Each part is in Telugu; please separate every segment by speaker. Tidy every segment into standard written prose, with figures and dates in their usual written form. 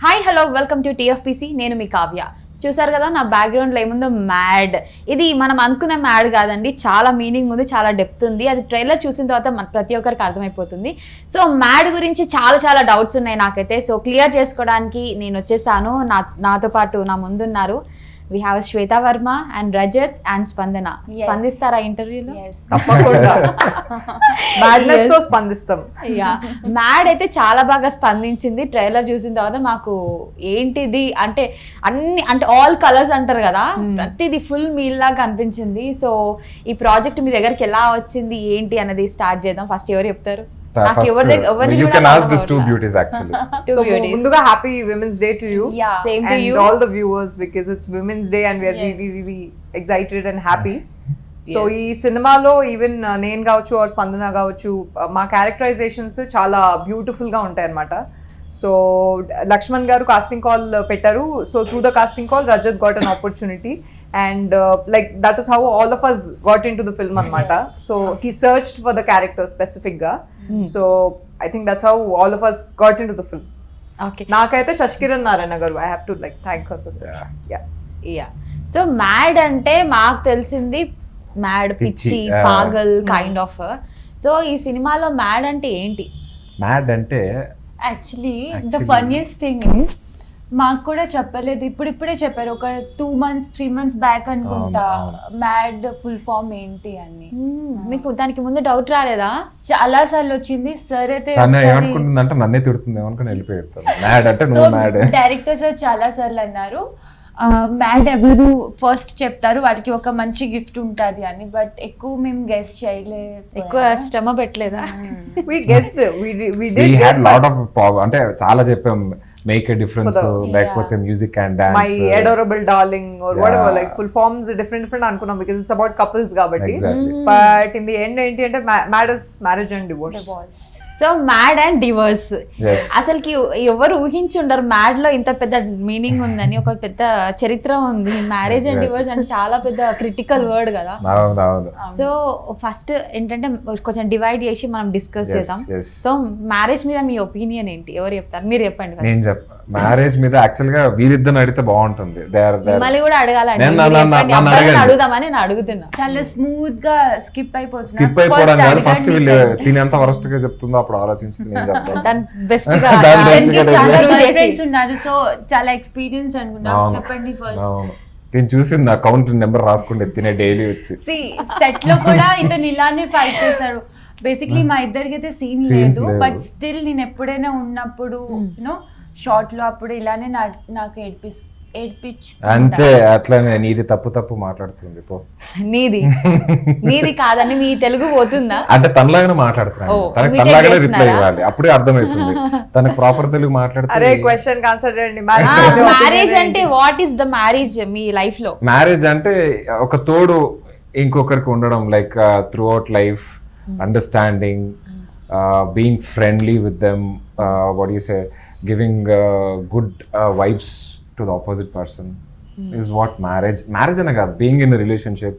Speaker 1: Hi hello welcome to TFPC. నేను మీ కావ్య. చూసారు కదా నా బ్యాక్గ్రౌండ్లో ఏముందో మ్యాడ్. ఇది మనం అనుకునే మ్యాడ్ కాదండి, చాలా మీనింగ్ ఉంది, చాలా డెప్త్ ఉంది. అది ట్రైలర్ చూసిన తర్వాత ప్రతి ఒక్కరికి అర్థమైపోతుంది. సో మ్యాడ్ గురించి చాలా డౌట్స్ ఉన్నాయి నాకైతే. సో క్లియర్ చేసుకోవడానికి నేను వచ్చేసాను. నాతో పాటు నా ముందున్నారు we have Shweta Verma and Rajat and Spandana. స్పందిస్తారా ఇంటర్వ్యూలో?
Speaker 2: తప్పకుండా మ్యాడ్నెస్ తో స్పందిస్తాం.
Speaker 1: మ్యాడ్ అయితే చాలా బాగా స్పందించింది. ట్రైలర్ చూసిన తర్వాత మాకు ఏంటిది అంటే అన్ని అంటే ఆల్ కలర్స్ అంటారు కదా, ప్రతిది ఫుల్ మీల్ లాగా అనిపించింది. సో ఈ ప్రాజెక్ట్ మీ దగ్గరికి ఎలా వచ్చింది ఏంటి అన్నది స్టార్ట్ చేద్దాం. ఫస్ట్ ఎవరు చెప్తారు?
Speaker 3: You can ask these two beauties actually.
Speaker 2: So munduga happy Women's Day to you.
Speaker 1: Same to
Speaker 2: and
Speaker 1: you.
Speaker 2: all the viewers, because it's Women's Day and we are really excited and happy. So ఈ సినిమాలో ఈవెన్ నేను కావచ్చు ఆర్ స్పందన కావచ్చు, మా క్యారెక్టరైజేషన్స్ చాలా బ్యూటిఫుల్ గా ఉంటాయి అన్నమాట. సో లక్ష్మణ్ గారు కాస్టింగ్ కాల్ పెట్టారు. So through the casting call Rajat got an opportunity and like that is how all of us got into the film anamata. So he searched for the character specific ga. So I think that's how all of us got into the film.
Speaker 1: Okay.
Speaker 2: Nakaithe Shashkiran Narayana garu, I have to like thank her for that. Yeah.
Speaker 1: So mad అంటే మాకు తెలిసింది మ్యాడ్, పిచ్చి, పాగల్ కైండ్ ఆఫ్. సో ఈ సినిమాలో మ్యాడ్ అంటే ఏంటి?
Speaker 3: మ్యాడ్ అంటే
Speaker 4: actually the funniest thing is మాకు కూడా చెప్పలేదు, ఇప్పుడిప్పుడే చెప్పారు. ఒక 2 months 3 months బ్యాక్ అనుకుంటా మ్యాడ్ ఫుల్ ఫామ్ ఏంటి అని.
Speaker 1: మీకు దానికి ముందు డౌట్ రాలేదా?
Speaker 4: చాలా సార్లు వచ్చింది. సార్ అయితే
Speaker 3: ఏమనుకుంటుందంటే నన్నే తిడుతుంది ఏమనుకుని వెళ్ళిపోయారు. మ్యాడ్ అంటే నువ్వు మ్యాడ్.
Speaker 4: డైరెక్టర్ సార్ చాలా సార్లు అన్నారు మ్యాడ్ ఎవరు ఫస్ట్ చెప్తారు వాళ్ళకి ఒక మంచి గిఫ్ట్ ఉంటుంది అని. బట్ ఎక్కువ మేము గెస్ చేయలేదు,
Speaker 1: ఎక్కువ శ్రమ పెట్టలేదా?
Speaker 2: We guessed, we did guess
Speaker 3: lot of అంటే చాలా చెప్పాం. మేక్ ఎ డిఫరెన్స్, లేకపోతే music and dance,
Speaker 2: my adorable darling or whatever, like full forms different అనుకున్నాం because it's about couples కాబట్టి. But in the end ఏంటి అంటే mad is marriage and divorce.
Speaker 1: So mad and divorce అసలుకి ఎవరు ఊహించుండరు మ్యాడ్ లో ఇంత పెద్ద మీనింగ్ ఉందని. ఒక పెద్ద చరిత్ర ఉంది. మ్యారేజ్ అండ్ డివోర్స్ అంటే చాలా పెద్ద క్రిటికల్ వర్డ్ కదా. సో ఫస్ట్ ఏంటంటే కొంచెం డివైడ్ చేసి మనం డిస్కస్ చేద్దాం. సో మ్యారేజ్ మీద మీ ఒపీనియన్ ఏంటి? ఎవరు చెప్తారు? మీరు చెప్పండి.
Speaker 3: నేను చెప్ప మ్యారేజ్ మీద యాక్చువల్ గా వీరిద్దరిని అడిగితే బాగుంటుంది.
Speaker 1: మళ్ళీ కూడా అడగాలండి, అడుగుదామని నేను అడుగుతున్నా.
Speaker 4: చాలా స్మూత్ గా స్కిప్
Speaker 3: అయిపోవడం కాదు. ఫస్ట్ వీళ్ళు తినేంత వరస్ట్ గా చెప్తుందో అప్పుడు ఆలోచించి
Speaker 1: బెస్ట్ గా
Speaker 4: ఉన్నారు. సో చాలా ఎక్స్పీరియన్స్ అనుకున్నారు. చెప్పండి ఫస్ట్.
Speaker 3: నేను చూసి నా కౌంట్ నెంబర్ రాసుకుంటే తినే డైలీ వచ్చి
Speaker 4: సెట్ లో కూడా ఇతను ఇలానే ఫైట్ చేశారు. బేసిక్లీ మా ఇద్దరికి అయితే సీన్ లేదు, బట్ స్టిల్ నేను ఎప్పుడైనా ఉన్నప్పుడు యూనో షార్ట్ లో అప్పుడు ఇలానే నాకు
Speaker 3: అంతే. అట్లానే నీది తప్పు మాట్లాడుతుంది.
Speaker 1: నీది కాదండి, మీ తెలుగు పోతుందా
Speaker 3: అంటే తనలాగానే మాట్లాడుతున్నాను. తనకి తనలాగానే రిప్లై ఇవ్వాలి, అప్పుడే అర్థమవుతుంది. తనకి ప్రాపర్ తెలుగు మాట్లాడితే.
Speaker 2: అరే క్వశ్చన్ ఆన్సర్ చేయండి.
Speaker 1: మ్యారేజ్ అంటే what is the marriage me life లో?
Speaker 3: మ్యారేజ్ అంటే ఒక తోడు ఇంకొకరికి ఉండడం, like through out life, understanding, being friendly with them, what you say, giving good vibes to the opposite person is what marriage ane kaadu. Being in a relationship,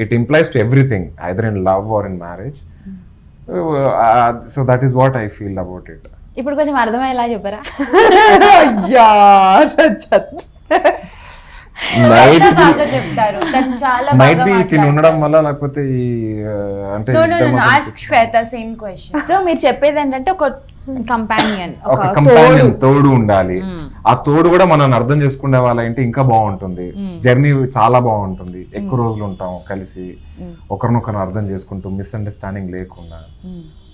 Speaker 3: it implies to everything, either in love or in marriage. So that is what I feel about it.
Speaker 1: ఇప్పుడు కొంచెం అర్థమయ్యేలా చెప్పరా?
Speaker 3: మైట్ బి తిని ఉండడం వల్ల, లేకపోతే అంటే
Speaker 1: సో మీరు చెప్పేది ఏంటంటే ఒక కంపానియన్,
Speaker 3: ఒక తోడు ఉండాలి. ఆ తోడు కూడా మనం అర్థం చేసుకునే వాళ్ళంటే ఇంకా బాగుంటుంది. జర్నీ చాలా బాగుంటుంది. ఎక్కువ రోజులు ఉంటాం కలిసి, ఒకరినొకరు అర్థం చేసుకుంటూ, మిస్అండర్స్టాండింగ్ లేకుండా,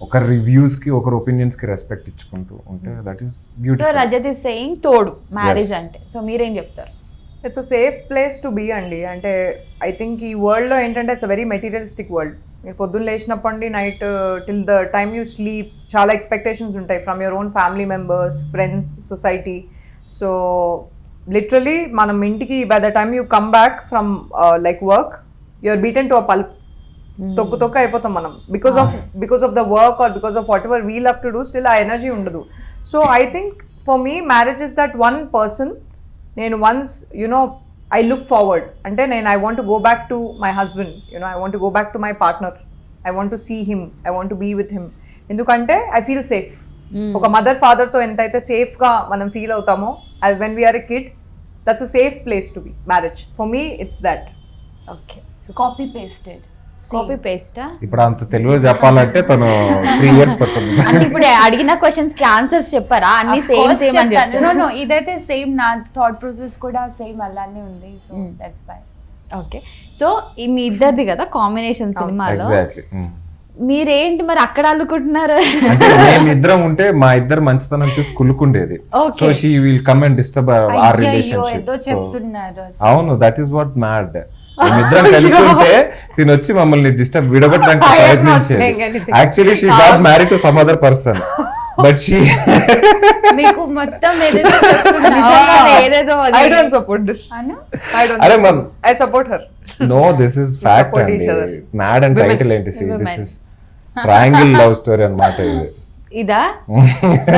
Speaker 3: ఒకరి రివ్యూస్ కి ఒకరి ఒపీనియన్స్ కి రెస్పెక్ట్ ఇచ్చుకుంటూ ఉంటే that is beautiful.
Speaker 1: So Rajat is saying తోడు మ్యారేజ్ అంటే. సో మీరేం చెప్తారు?
Speaker 2: It's a safe place to be అండి. అంటే ఐ థింక్ ఈ వరల్డ్లో ఏంటంటే it's a very materialistic world. మీరు పొద్దున్న లేచినప్పటి night till the time you sleep చాలా ఎక్స్పెక్టేషన్స్ ఉంటాయి from your own family members, friends, society. So literally మనం ఇంటికి by the time you come back from like work, you're beaten to a pulp. తొక్కు అయిపోతాం మనం because of the work or because of whatever we love to do. Still ఆ ఎనర్జీ ఉండదు. So I think for me marriage is that one person నేను once you know I look forward. అంటే నేను I want to go back to my husband, I want to go back to my partner. I want to see him. I want to be with him. ఎందుకంటే I feel safe. ఒక మదర్ ఫాదర్ తో ఎంతైతే సేఫ్ గా మనం ఫీల్ అవుతామో when we are a kid, that's a safe place to be. Marriage for me it's that.
Speaker 1: Okay
Speaker 4: copy pasted.
Speaker 1: Copy పేస్టా?
Speaker 3: ఇప్పుడు అంత తెలుగు చెప్పాలంటే తను 3 years పడుతుంది.
Speaker 1: అంటే ఇప్పుడు అడిగిన క్వశ్చన్స్ కి ఆన్సర్స్ చెప్పారా? అన్ని సేమ్ సేమ్ అని చెప్తాను.
Speaker 4: నో ఇదైతే సేమ్, నా థాట్ ప్రాసెస్ కూడా సేమ్ అలానే ఉంది. So that's why.
Speaker 1: Okay, so మీ ఇద్దరిది కదా కాంబినేషన్ సినిమాలో,
Speaker 3: ఎగ్జాక్ట్లీ.
Speaker 1: మీరేంటి మరి అక్కడ అల్లుకుంటున్నారు?
Speaker 3: అంటే మేమిద్దరం ఉంటే మా ఇద్దరు మంచితనం చూసి కులుకుండేది. So she will come and disturb our relationship.
Speaker 4: ఏదో చెప్తున్నారు.
Speaker 3: అవును, దట్ ఈస్ వాట్ మ్యాడ్. మేమిద్దరం కలిసి ఉంటే తిని వచ్చి మమ్మల్ని డిస్టర్బ్ విడగొట్టడానికి ప్రయత్నించేది. Actually she got married to some other person, but she
Speaker 4: మీకు మొత్తం ఏదేదో చెప్తున్నారు.
Speaker 1: నిజంగానే ఏదేదో అది.
Speaker 2: I don't support this.
Speaker 4: Anu
Speaker 2: I don't
Speaker 3: అరే
Speaker 2: support
Speaker 3: mum.
Speaker 2: this. I support her.
Speaker 3: No, this is fact
Speaker 2: support
Speaker 3: అండి.
Speaker 2: each other.
Speaker 3: Mad and
Speaker 2: Women.
Speaker 3: Title ఏంటి? This is triangle love story అన్నమాట ఇది.
Speaker 1: ఇదా?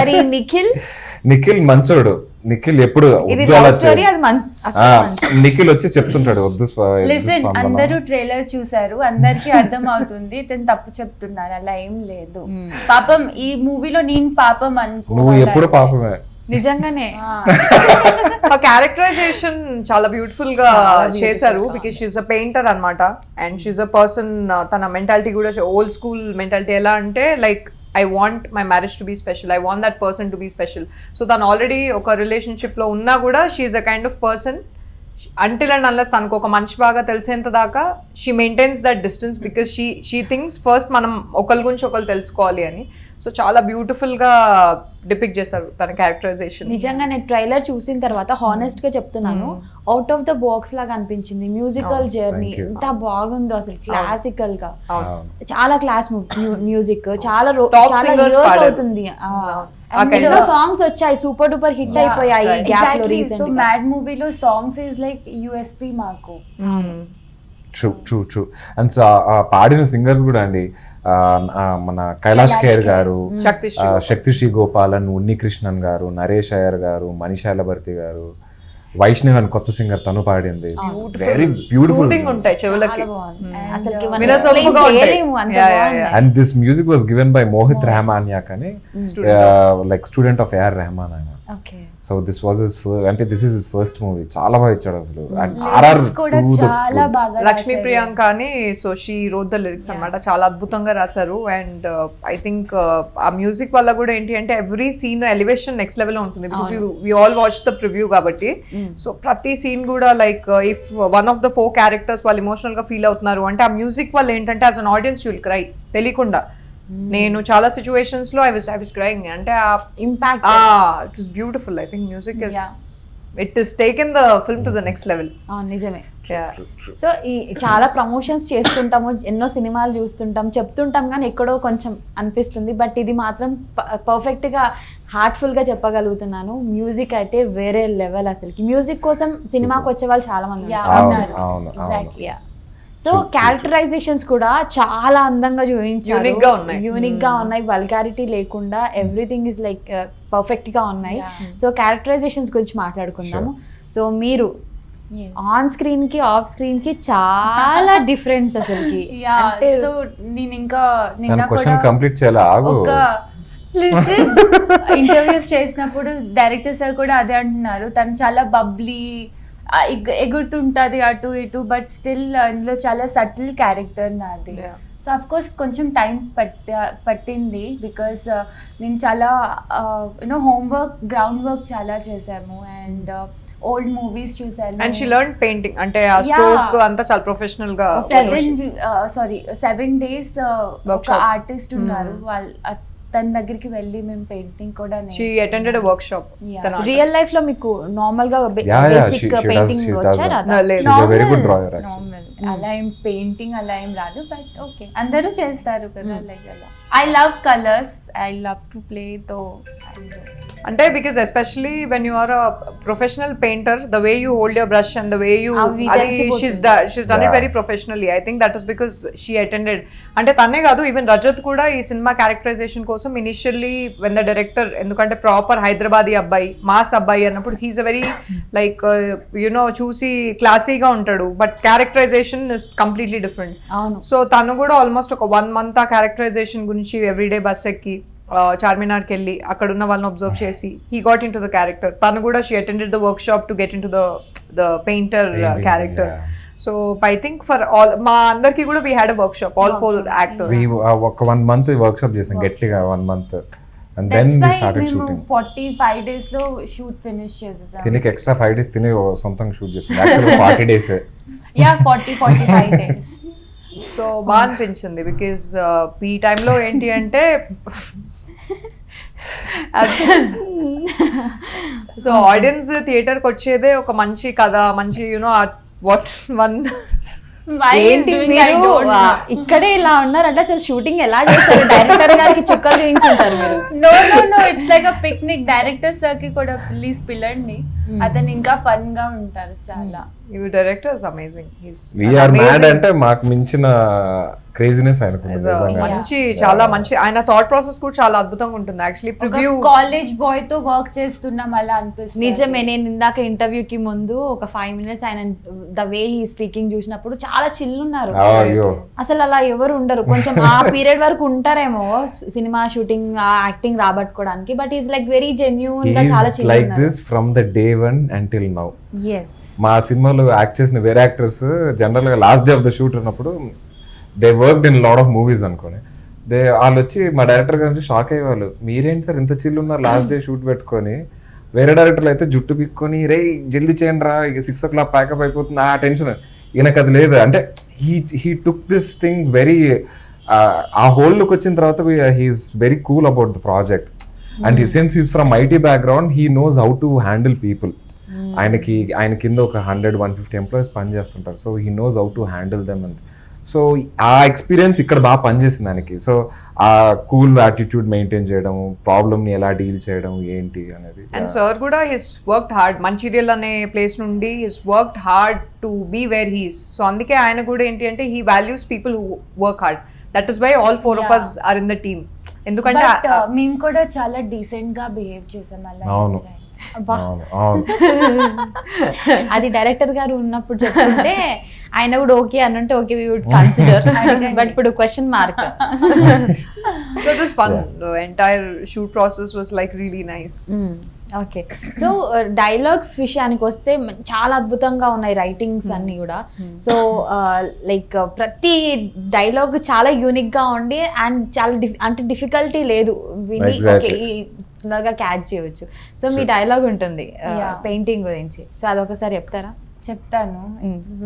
Speaker 1: మరి
Speaker 3: నిఖిల్ మంచోడు. నిఖిల్ ఎప్పుడు
Speaker 1: ఇది
Speaker 3: వద్దు
Speaker 1: లవ్
Speaker 3: అలా
Speaker 1: స్టోరీ,
Speaker 3: చేయదు.
Speaker 1: అది
Speaker 3: నిఖిల్ వచ్చి చెప్తుంటాడు వద్దు
Speaker 4: లిసన్, అందరూ ట్రైలర్ చూసారు, అందరికి అర్థం అవుతుంది ఇతను తప్పు చెప్తున్నారు. అలా ఏం లేదు. పాపం ఈ మూవీలో నేను పాపం
Speaker 3: నువ్వు ఎప్పుడు
Speaker 4: అనుకో.
Speaker 3: పాపమే.
Speaker 1: నిజంగానే
Speaker 2: ఆ క్యారెక్టరైజేషన్ చాలా బ్యూటిఫుల్ గా చేశారు. బికాస్ షీఈ్ అ పెయింటర్ అన్నమాట, అండ్ షీఈ్ అ పర్సన్. తన మెంటాలిటీ కూడా ఓల్డ్ స్కూల్ మెంటాలిటీ. ఎలా అంటే like I want my marriage to be special, I want that person to be special. So తను ఆల్రెడీ ఒక రిలేషన్షిప్ లో ఉన్నా కూడా she's a kind of person, until and unless తనకు ఒక మనిషి బాగా తెలిసేంత దాకా she maintains that distance, because she thinks first మనం ఒకరి గురించి ఒకరు తెలుసుకోవాలి అని. సో చాలా బ్యూటిఫుల్ గా డిపిక్ట్ చేశారు తన క్యారెక్టరైజేషన్.
Speaker 1: నిజంగానే ట్రైలర్ చూసిన తర్వాత హానెస్ట్ గా చెప్తున్నాను, అవుట్ ఆఫ్ ద బాక్స్ లాగా అనిపించింది. Musical journey
Speaker 3: thank you.
Speaker 1: ఎంత బాగుందో అసలు, క్లాసికల్ గా
Speaker 2: అవును.
Speaker 1: చాలా క్లాస్ మ్యూజిక్, చాలా
Speaker 2: Top
Speaker 1: చాలా
Speaker 2: singers
Speaker 1: years
Speaker 2: పాడారు.
Speaker 1: అవుతుంది.
Speaker 2: kind
Speaker 1: ఎన్నో
Speaker 2: of-
Speaker 1: సాంగ్స్ వచ్చాయి, సూపర్ డూపర్ హిట్ అయిపోయాయి ఈ గ్యాప్ లో
Speaker 4: సో
Speaker 1: రీసెంట్ గా.
Speaker 4: మ్యాడ్ మూవీలో సాంగ్స్ ఈజ్ లైక్ యూఎస్పీ మాకు.
Speaker 3: ట్రూ. అండ్ పాడిన సింగర్స్ కూడా అండి, మన కైలాష్ ఖేర్ గారు, శక్తిశ్రీ గోపాలన్, ఉన్నికృష్ణన్ గారు, నరేష్ అయ్యర్ గారు, మనీషాల భర్తి గారు, వైష్ణవ్ అని కొత్త సింగర్ తను పాడింది. Very beautiful.
Speaker 2: Soothing ఉంటాయి చెవులకి.
Speaker 1: చాలా బాగుంది. అసలుకి మనం
Speaker 2: వినసొంపుగా
Speaker 1: explain
Speaker 2: ఉంటాయి.
Speaker 1: చేయలేము, అంత
Speaker 2: Yeah, yeah,
Speaker 1: బాగుంది.
Speaker 2: yeah.
Speaker 3: And this music was given by Mohit Rahmaniac అని, like student of A R Rahman ఆయన.
Speaker 1: Okay.
Speaker 3: So this was his అంటే this is his first movie. చాలా బాగా ఇచ్చాడు అసలు. అండ్
Speaker 4: Lyrics కూడా చాలా బాగా
Speaker 2: లక్ష్మీ
Speaker 4: రాశారు.
Speaker 2: ప్రియాంక అని, so she wrote the lyrics అన్నమాట. చాలా అద్భుతంగా రాశారు. అండ్ ఐ థింక్ ఆ మ్యూజిక్ వల్ల కూడా ఏంటి అంటే every scene elevation next level లో ఉంటుంది. Because we all watch the preview కాబట్టి. సో ప్రతి సీన్ కూడా like if one of the 4 characters వాళ్ళు ఎమోషనల్ గా ఫీల్ అవుతున్నారు అంటే ఆ మ్యూజిక్ వల్ల ఏంటంటే as an audience you will cry తెలియకుండా. నేను చాలా సిచ్యువేషన్స్ లో ఐ వాస్ క్రైయింగ్. అంటే
Speaker 1: impact
Speaker 2: it was beautiful. I think music is it is taken the film to the next level.
Speaker 1: నిజమే. సో ఈ చాలా ప్రమోషన్స్ చేస్తుంటాము, ఎన్నో సినిమాలు చూస్తుంటాం, చెప్తుంటాం కానీ ఎక్కడో కొంచెం అనిపిస్తుంది. బట్ ఇది మాత్రం పర్ఫెక్ట్ గా హార్ట్ఫుల్ గా చెప్పగలుగుతున్నాను. మ్యూజిక్ అయితే వేరే లెవెల్. అసలుకి మ్యూజిక్ కోసం సినిమాకి వచ్చే వాళ్ళు చాలా మంది ఉన్నారు.
Speaker 4: Exactly.
Speaker 1: సో క్యారెక్టరైజేషన్స్ కూడా చాలా అందంగా చూపించారు,
Speaker 2: Unique గా ఉన్నాయి.
Speaker 1: యూనిక్ గా ఉన్నాయి, వల్గారిటీ లేకుండా ఎవ్రీథింగ్ ఇస్ లైక్ పర్ఫెక్ట్ గా ఉన్నాయి. సో క్యారెక్టరైజేషన్స్ గురించి మాట్లాడుకుందాము. సో మీరు
Speaker 4: Yes.
Speaker 1: ఆన్ స్క్రీన్ కి ఆఫ్ స్క్రీన్ కి చాలా డిఫరెన్స్ అసలుకి. అంటే
Speaker 4: సో నేను ఇంకా నిన్న
Speaker 3: నేను క్వశ్చన్
Speaker 4: కూడా
Speaker 3: కంప్లీట్ చేయాలి, ఆగు.
Speaker 4: ఒక ఇంటర్వ్యూస్ చేసినప్పుడు డైరెక్టర్ సార్ కూడా అదే అంటున్నారు, తను చాలా బబ్లీ, ఎగురుతుంటది అటు ఇటు, బట్ స్టిల్ ఇందులో చాలా సటిల్ క్యారెక్టర్ నాది. సో అఫ్ కోర్స్ కొంచెం టైం పట్టింది, బికాస్ నేను చాలా యూనో హోంవర్క్, గ్రౌండ్ వర్క్ చాలా చేశాము. అండ్ ఓల్డ్ మూవీస్ చూసాను.
Speaker 2: And she learn painting. అంటే ఆ స్ట్రోక్ అంతా చాలా ప్రొఫెషనల్ గా.
Speaker 4: 7 days ఒక
Speaker 2: Workshop.
Speaker 4: ఆర్టిస్ట్ ఉన్నారు, వాళ్ళు తన దగ్గరికి వెళ్ళి మేము పెయింటింగ్ కూడా
Speaker 2: she attended a work shop.
Speaker 1: Real life లో మీకు నార్మల్ గా
Speaker 3: Yeah,
Speaker 1: basic
Speaker 3: she
Speaker 1: painting
Speaker 3: does
Speaker 1: వచ్చారా?
Speaker 2: లేదు.
Speaker 3: She's a very good drawer actually.
Speaker 4: అలా ఏం పెయింటింగ్ అలా ఏం రాదు, బట్ ఓకే అందరూ చేస్తారు కదా. లైక్ అలా I love colours, I love to play తో.
Speaker 2: అంటే because especially when you are a professional painter, the way you hold your brush and the way you,
Speaker 1: అవి
Speaker 2: అది
Speaker 1: తెలిసిపోతుంది.
Speaker 2: She's done it very professionally. I think that is because she attended. అంటే తనే కాదు, ఈవెన్ రజత్ కూడా ఈ సినిమా క్యారెక్టరైజేషన్ కోసం ఇనిషియల్లీ వెన్ ద డైరెక్టర్, ఎందుకంటే ప్రాపర్ హైదరాబాదీ అబ్బాయి, మాస్ అబ్బాయి అన్నప్పుడు he's a very like you know చూసి క్లాసీగా ఉంటాడు, but characterization is completely different.
Speaker 1: అవును.
Speaker 2: సో తను కూడా ఆల్మోస్ట్ ఒక 1 month ఆ క్యారెక్టరైజేషన్ గురించి ఎవ్రీడే బస్ ఎక్కి చార్మినార్కి వెళ్ళి అక్కడ ఉన్న వాళ్ళని అబ్జర్వ్ చేసి he got into the character. తను కూడా she attended the work shop to get in to the painter character. So I think for all మా అందరికి కూడా we had a work shop, all 4 actors.
Speaker 3: ఒక 1 month వర్క్ షాప్ చేసాం గట్టిగా, 1 month. And then
Speaker 4: That's
Speaker 3: we
Speaker 4: why
Speaker 3: started
Speaker 4: మేము
Speaker 3: shooting.
Speaker 4: 45 days లో షూట్ ఫినిష్ చేసేసాం.
Speaker 3: తినకి ఎక్స్ట్రా 5 days తిని సొంతంగా షూట్ చేసాం. యాక్చువల్గా 40 days.
Speaker 4: Yeah 45 days.
Speaker 2: సో బాగా అనిపించింది బికాజ్ ఈ టైంలో ఏంటి అంటే సో ఆడియన్స్ థియేటర్కి వచ్చేదే ఒక మంచి కథ, మంచి you know what one
Speaker 4: Why is
Speaker 1: ఏంటి
Speaker 4: doing I
Speaker 1: మీరు
Speaker 4: don't know.
Speaker 1: ఇక్కడే ఇలా ఉన్నారంటే అసలు షూటింగ్ ఎలా చేస్తారు? డైరెక్టర్ గారికి చుక్కలు చూపించుంటారు మీరు.
Speaker 4: No, it's like a picnic. Director sir కి కూడా ప్లీజ్ పిల్లండి, అతను ఇంకా ఫన్ గా ఉంటారు చాలా.
Speaker 2: You director is amazing.
Speaker 3: We're mad అంటే మాకు మించిన క్రేజీనెస్ ఆయనకు
Speaker 2: మంచి, చాలా మంచి. ఆయన థాట్ ప్రాసెస్ కూడా చాలా అద్భుతంగా ఉంటుంది. యాక్చువల్లీ ప్రివ్యూ
Speaker 4: కాలేజ్ బాయ్ తో వర్క్ చేస్తున్నాం అలా అనిపిస్తుంది.
Speaker 1: నిజమే, నేను ఇందాక ఇంటర్వ్యూకి ముందు ఒక 5 minutes ఆయన ద వే హీ స్పీకింగ్ చూసినప్పుడు చాలా చిల్ ఉన్నారు.
Speaker 3: అయ్యో
Speaker 1: అసలు అలా ఎవరు ఉండరు. కొంచెం ఆ పీరియడ్ వరకు ఉంటారేమో సినిమా షూటింగ్ యాక్టింగ్ రాబట్టుకోవడానికి, but is like very genuine గా చాలా చిల్
Speaker 3: లైక్
Speaker 1: ఉన్నారు.
Speaker 3: This from the day 1 until now.
Speaker 1: Yes.
Speaker 3: మా సినిమాలో యాక్ట్ చేసిన వేరే యాక్టర్స్ జనరల్ గా last day of the shoot ఉన్నప్పుడు they worked in lot of movies అనుకోని, వాళ్ళు వచ్చి మా డైరెక్టర్ గారి నుంచి షాక్ అయ్యేవాళ్ళు. మీరేంటి సార్ ఇంత చిల్లు ఉన్నారు లాస్ట్ డే షూట్ పెట్టుకొని? వేరే డైరెక్టర్లు అయితే జుట్టు పిక్కొని రే జల్దీ చేయండి రా, ఇక 6 o'clock ప్యాకప్ అయిపోతుంది, ఆ టెన్షన్. ఈయనకు అది లేదు. అంటే he took this thing very, ఆ హోల్ లుక్ వచ్చిన తర్వాత he is very cool about the project. And since he's from IT background, he knows how to handle people. ఆయన కింద ఒక 100-150 ఎంప్లాయీస్ పనిచేస్తుంటారు. So he knows how to handle them. And so ఆ ఎక్స్పీరియన్స్ ఇక్కడ బాగా పనిచేసింది ఆయనకి. సో ఆ కూల్ యాటిట్యూడ్ మెయింటైన్ చేయడం, ప్రాబ్లమ్ ని ఎలా డీల్ చేయడం ఏంటి అనేది.
Speaker 2: అండ్ సార్ కూడా హిస్ వర్క్డ్ హార్డ్. మంచిర్యాల్ అనే ప్లేస్ నుండి his worked hard to be where he's. So అందుకే ఆయన కూడా ఏంటి అంటే he values people who work hard. That is why all 4 of us are in the team. ఎందుకంటే
Speaker 4: మేము కూడా చాలా డీసెంట్ గా బిహేవ్ చేసాం అలా.
Speaker 3: అవును.
Speaker 1: అబ్బా.
Speaker 3: అవును.
Speaker 1: అది డైరెక్టర్ గారు ఉన్నప్పుడు చెప్తుంటే ఆయన కూడా ఓకే అనంటే okay we would consider, but ఇప్పుడు question mark.
Speaker 2: so it was fun. The entire shoot process was like really nice.
Speaker 1: Okay, so dialogues విషయానికి వస్తే చాలా అద్భుతంగా ఉన్నాయి రైటింగ్స్ అన్ని కూడా. సో లైక్ ప్రతి డైలాగ్ చాలా యూనిక్ గా ఉండి అండ్ చాలా అంటే డిఫికల్టీ లేదు, విని ఓకే తొందరగా క్యాచ్ చేయవచ్చు. సో మీ డైలాగ్ ఉంటుంది పెయింటింగ్ గురించి, సో అదొకసారి చెప్తారా?
Speaker 4: చెప్తాను.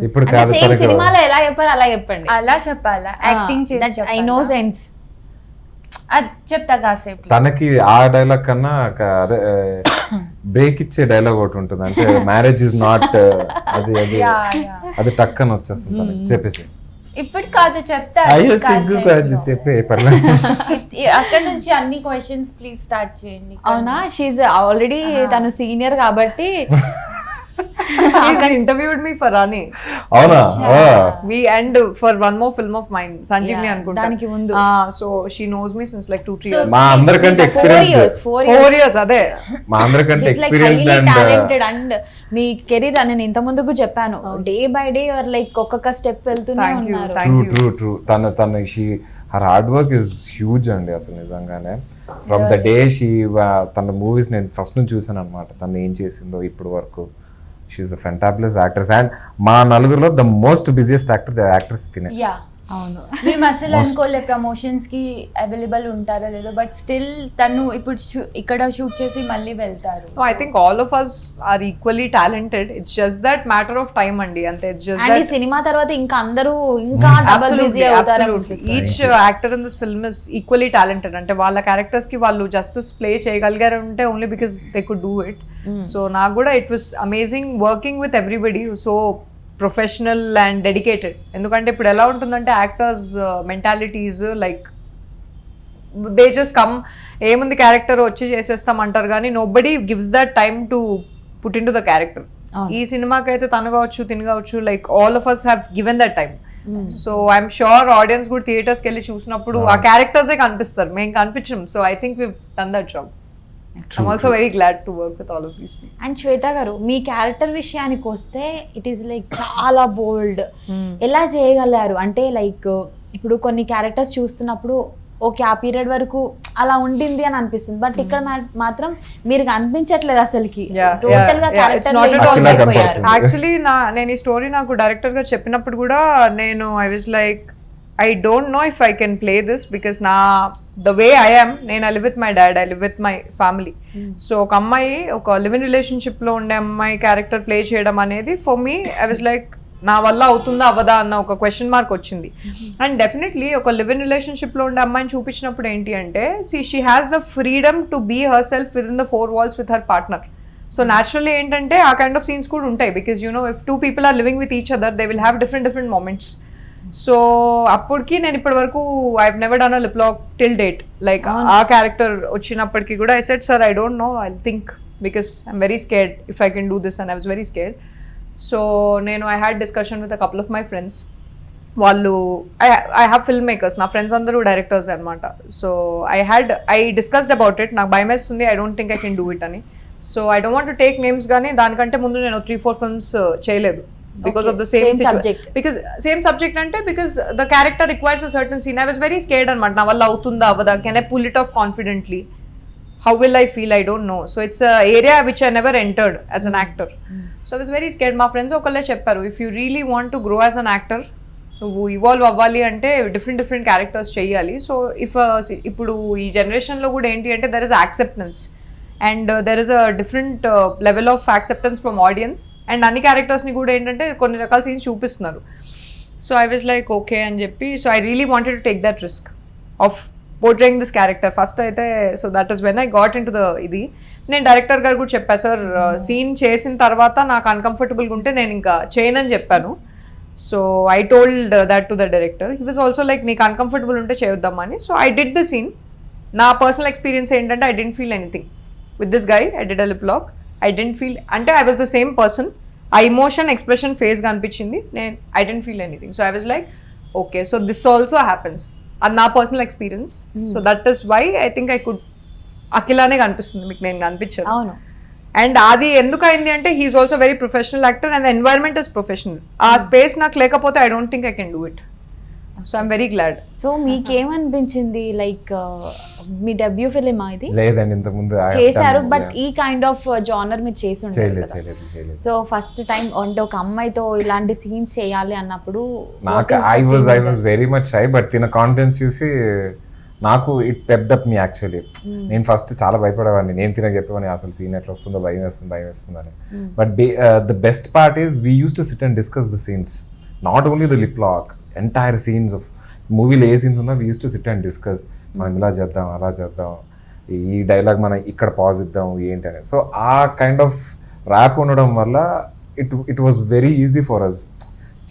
Speaker 3: ఇప్పుడు
Speaker 1: అంటే
Speaker 3: కాదు
Speaker 1: సేమ్ సినిమాలో ఎలా చెప్పారు అలా చెప్పండి.
Speaker 4: అలా చెప్పాలా? యాక్టింగ్ చేసి
Speaker 1: ఐ నో సెన్స్.
Speaker 4: అది చెప్తా కాసేపు.
Speaker 3: తనకి ఆ డైలాగ్ కన్నా అదే బ్రేక్ ఇచ్చే డైలాగ్ ఒకటి ఉంటుంది. అంటే మ్యారేజ్ ఇస్ నాట్, అది టక్ అని వచ్చేస్తుంది తనకి. చెప్పేసి
Speaker 4: ఇప్పుడు కాదు చెప్తా.
Speaker 3: అయ్యో సిగ్గు కాదు, చెప్పే పర్లేదు.
Speaker 4: అక్కడ నుంచి అన్ని క్వశ్చన్స్ ప్లీజ్ స్టార్ట్ చేయండి.
Speaker 1: అవునా? షీఈ్ ఆల్రెడీ తను సీనియర్ కాబట్టి
Speaker 2: She's interviewed me for Rani.
Speaker 3: అవునా?
Speaker 2: We and for one more film of mine, Sanjeevni అనుకుంటా.
Speaker 1: దానికి ముందు.
Speaker 2: So she knows me since like 2-3 years.
Speaker 3: మా అందరికంటే
Speaker 1: 4 years.
Speaker 2: 4 years అదే.
Speaker 3: మా అందరికంటే
Speaker 1: She's like
Speaker 3: experience
Speaker 1: highly
Speaker 3: and
Speaker 1: talented and మీ కెరీర్ అని నేను ఇంత ముందుకు చెప్పాను, day by day are like ఒక్కొక్క స్టెప్ వెళ్తూనే
Speaker 2: Thank you,
Speaker 1: ఉన్నారు.
Speaker 2: thank
Speaker 3: true. తను her hard work is huge అండి అసలు నిజంగానే. ఫ్రమ్ ద డే తన మూవీస్ నేను ఫస్ట్ నుంచి చూసాను అనమాట, తను ఏం చేసిందో ఇప్పటి వరకు. She's a fantabulous actress. And మా నలుగురులో ద మోస్ట్ బిజియెస్ట్ యాక్ట్రెస్ తినే.
Speaker 4: యా అవును. మేము అసలు అనుకోలే ప్రమోషన్స్ కి అవైలబుల్ ఉంటారో లేదో, బట్ స్టిల్ తను ఇప్పుడు ఇక్కడ షూట్ చేసి మళ్ళీ వెళ్తారు.
Speaker 2: I think all of us are equally talented. It's just that matter of time అండి అంతే. It's just
Speaker 1: అండ్ ఈ
Speaker 2: that
Speaker 1: సినిమా తర్వాత ఇంకా అందరూ ఇంకా డబుల్ బిజీ అవుతారు.
Speaker 2: Each actor in this film is equally talented. అంటే వాళ్ళ క్యారెక్టర్స్ కి వాళ్ళు జస్టిస్ ప్లే చేయగలిగారు అంటే only because they could do it. So నాకు కూడా it was amazing working with everybody so professional and dedicated. ఎందుకంటే ఇప్పుడు ఎలా ఉంటుందంటే actors mentalities like they just come, ఏముంది క్యారెక్టర్ వచ్చి చేసేస్తాం అంటారు కానీ nobody gives that time to put into the character. ఈ సినిమాకి అయితే తను కావచ్చు తిను కావచ్చు like all of us have given that time. So I'm sure audience కూడా థియేటర్స్కి వెళ్ళి చూసినప్పుడు ఆ క్యారెక్టర్సే కనిపిస్తారు, మేము కనిపించం. So I think we done that job. I'm also very glad to work with all of these people.
Speaker 1: And Shweta గారు, మీ క్యారెక్టర్ విషయానికి వస్తే ఇట్ ఈస్ లైక్ చాలా బోల్డ్. ఎలా చేయగలరు అంటే లైక్ ఇప్పుడు కొన్ని క్యారెక్టర్స్ చూస్తున్నప్పుడు ఓకే ఆ పీరియడ్ వరకు అలా ఉండింది అని అనిపిస్తుంది. బట్ ఇక్కడ మాత్రం మీరు అనిపించట్లేదు అసలుకి, టోటల్ గా
Speaker 2: It's not at all
Speaker 3: like
Speaker 1: character
Speaker 3: that.
Speaker 2: Actually నేను ఈ స్టోరీ నాకు డైరెక్టర్ గారు చెప్పినప్పుడు కూడా నేను I was like I don't know if I can play this because the way I am, నేను I live with my dad, I live with my family. So ఒక అమ్మాయి ఒక లివ్ ఇన్ రిలేషన్షిప్ లో ఉండే అమ్మాయి క్యారెక్టర్ ప్లే చేయడం అనేది for me I was like నా వల్ల అవుతుందా అవ్వదా అన్న ఒక క్వశ్చన్ మార్క్ వచ్చింది. అండ్ డెఫినెట్లీ ఒక లివ్ ఇన్ రిలేషన్షిప్లో ఉండే అమ్మాయిని చూపించినప్పుడు ఏంటి అంటే she has the freedom to be her self within the 4 walls with her partner. So naturally ఏంటంటే ఆ కైండ్ ఆఫ్ సీన్స్ కూడా ఉంటాయి because you know if 2 people are living with each other they will have different moments. So అప్పటికి నేను ఇప్పటి వరకు I have never done a lip lock till date. Like ఆ క్యారెక్టర్ వచ్చినప్పటికీ కూడా I said sir I don't know I think because I'm very scared if I can do this and I was very scared. So నేను I had discussion with a couple of my friends. వాళ్ళు ఐ హ్యావ్ ఫిల్మ్ మేకర్స్, నా ఫ్రెండ్స్ అందరూ డైరెక్టర్స్ అనమాట. So I discussed about it. నాకు భయం వేస్తుంది, I don't think I can do it అని. So I don't want to take names, కానీ దానికంటే ముందు నేను 3-4 films చేయలేదు because of the same
Speaker 1: subject.
Speaker 2: because same subject ante because the character requires a certain scene. I was very scared anamata, na valla avutunda avada, can I pull it off confidently, how will I feel, I don't know. So it's a area which I never entered as an actor. So I was very scared. మా ఫ్రెండ్స్ ఒకళ్ళే చెప్పారు, if you really want to grow as an actor, నువ్వు ఇవాల్వ్ అవ్వాలి అంటే డిఫరెంట్ క్యారెక్టర్స్ చేయాలి. సో ఇప్పుడు ఈ జనరేషన్లో కూడా ఏంటి అంటే there is acceptance and there is a different level of acceptance from audience. And అన్ని క్యారెక్టర్స్ని కూడా ఏంటంటే కొన్ని రకాల సీన్స్ చూపిస్తున్నారు. So I was like okay అని చెప్పి, so I really wanted to take that risk of portraying this character first అయితే. So that is when I got into the ఇది. నేను డైరెక్టర్ గారు కూడా చెప్పాను, సార్ సీన్ చేసిన తర్వాత నాకు అన్కంఫర్టబుల్గా ఉంటే నేను ఇంకా చేయనని చెప్పాను. So I told that to the director. He was also like నీకు అన్కంఫర్టబుల్ ఉంటే చేద్దామని. So I did the scene. నా పర్సనల్ ఎక్స్పీరియన్స్ ఏంటంటే I didn't feel anything with this guy. I did a lip lock. I didn't feel అంటే I was the same person. ఆ ఇమోషన్ ఎక్స్ప్రెషన్ ఫేస్గా అనిపించింది. I didn't feel anything. So I was like okay, so this also happens. అది నా personal experience. So that is why I think I could అఖిలానే కనిపిస్తుంది మీకు, నేను కనిపించాను.
Speaker 1: అవును.
Speaker 2: అండ్ అది ఎందుకు అయింది అంటే he's also very professional actor and the environment is professional. ఆ స్పేస్ నాకు లేకపోతే I don't think I can do it. So I'm very glad.
Speaker 1: So మీకేమనిపించింది, లైక్ మీ డెబ్యూ ఫిలిం ఇది
Speaker 3: లేదండి, ఇంతకుముందు
Speaker 1: చేశారు బట్ ఈ కైండ్ ఆఫ్ జానర్ మీరు చేసి ఉంటారు కదా.
Speaker 3: చేయలేదు.
Speaker 1: సో ఫస్ట్ టైం అంటే ఒక అమ్మాయితో ఇలాంటి సీన్స్ చేయాలి అన్నప్పుడు
Speaker 3: నాకు I was very much shy, but తిన కాన్ఫిడెన్స్ చూసి నాకు ఇట్ పెప్డ్ అప్ మీ యాక్చువల్లీ. నేను ఫస్ట్ చాలా భయపడేవాడిని, నేను తినకు చెప్పేవాడిని అసలు సీన్ ఎట్లా వస్తుందో భయం వేస్తుంది అని. But the best part is we use to sit and discuss the scenes, not only the lip lock, entire scenes of మూవీలో ఏ సీన్స్ ఉన్నా we use to sit and discuss. మనం ఇలా చేద్దాం, అలా చేద్దాం, ఈ డైలాగ్ మనం ఇక్కడ పాజ్ ఇద్దాం ఏంటి అని. సో ఆ కైండ్ ఆఫ్ ర్యాప్ ఉండడం వల్ల it was very easy for us.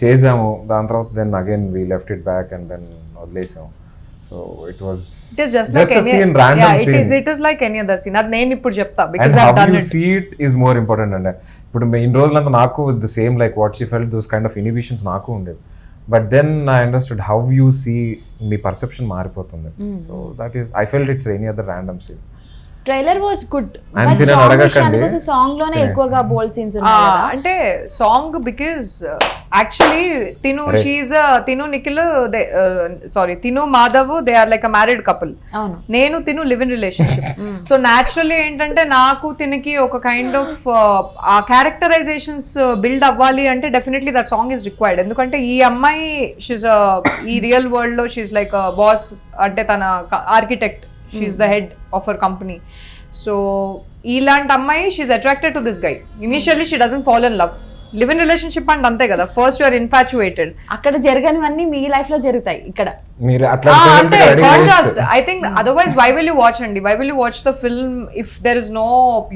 Speaker 3: చేసాము, దాని తర్వాత then again we left it back and then వదిలేసాము. So it was
Speaker 2: just a scene, random scene. It is like any other scene. అది నేను ఇప్పుడు చెప్తా because I've done it.
Speaker 3: See it is more important. And ఇప్పుడు ఇన్ని రోజులంతా నాకు the same like what she felt, those kind of inhibitions నాకు ఉండేవి. But then I understood how you see, మీ పర్సెప్షన్ మారిపోతుంది. So that is I felt it's any other random scene.
Speaker 1: Trailer was good
Speaker 3: And తినని అడగకండి.
Speaker 1: సాంగ్ లోనే ఎక్కువగా బోల్డ్ సీన్స్ ఉన్నాయి కదా.
Speaker 2: అంటే సాంగ్ బికాజ్ యాక్చువల్లీ తిను నిఖిల్ తిను Madhav they are like a married couple.
Speaker 1: అవును.
Speaker 2: నేను తిను live in relationship. So naturally ఏంటంటే నాకు తినకి ఒక కైండ్ ఆఫ్ ఆ క్యారెక్టరైజేషన్స్ బిల్డ్ అవ్వాలి అంటే definitely that song is required. ఎందుకంటే ఈ అమ్మాయి షీజ్ ఈ రియల్ వరల్డ్ లో షీజ్ లైక్ బాస్, అంటే తన architect, she's the head of our company. So ఇలాంటి అమ్మాయి she's attracted to this guy. Initially she doesn't fall in love. Live in relationship అంటే అంతే కదా, ఫస్ట్ యు ఆర్ ఇన్ఫాచ్యుయేటెడ్.
Speaker 1: అక్కడ జరగనివన్నీ మీ లైఫ్ లో జరుగుతాయి ఇక్కడ.
Speaker 3: మీరు అట్లా
Speaker 2: అంటే contrast. I think otherwise why will you watch అండి, why will you watch the film if there is no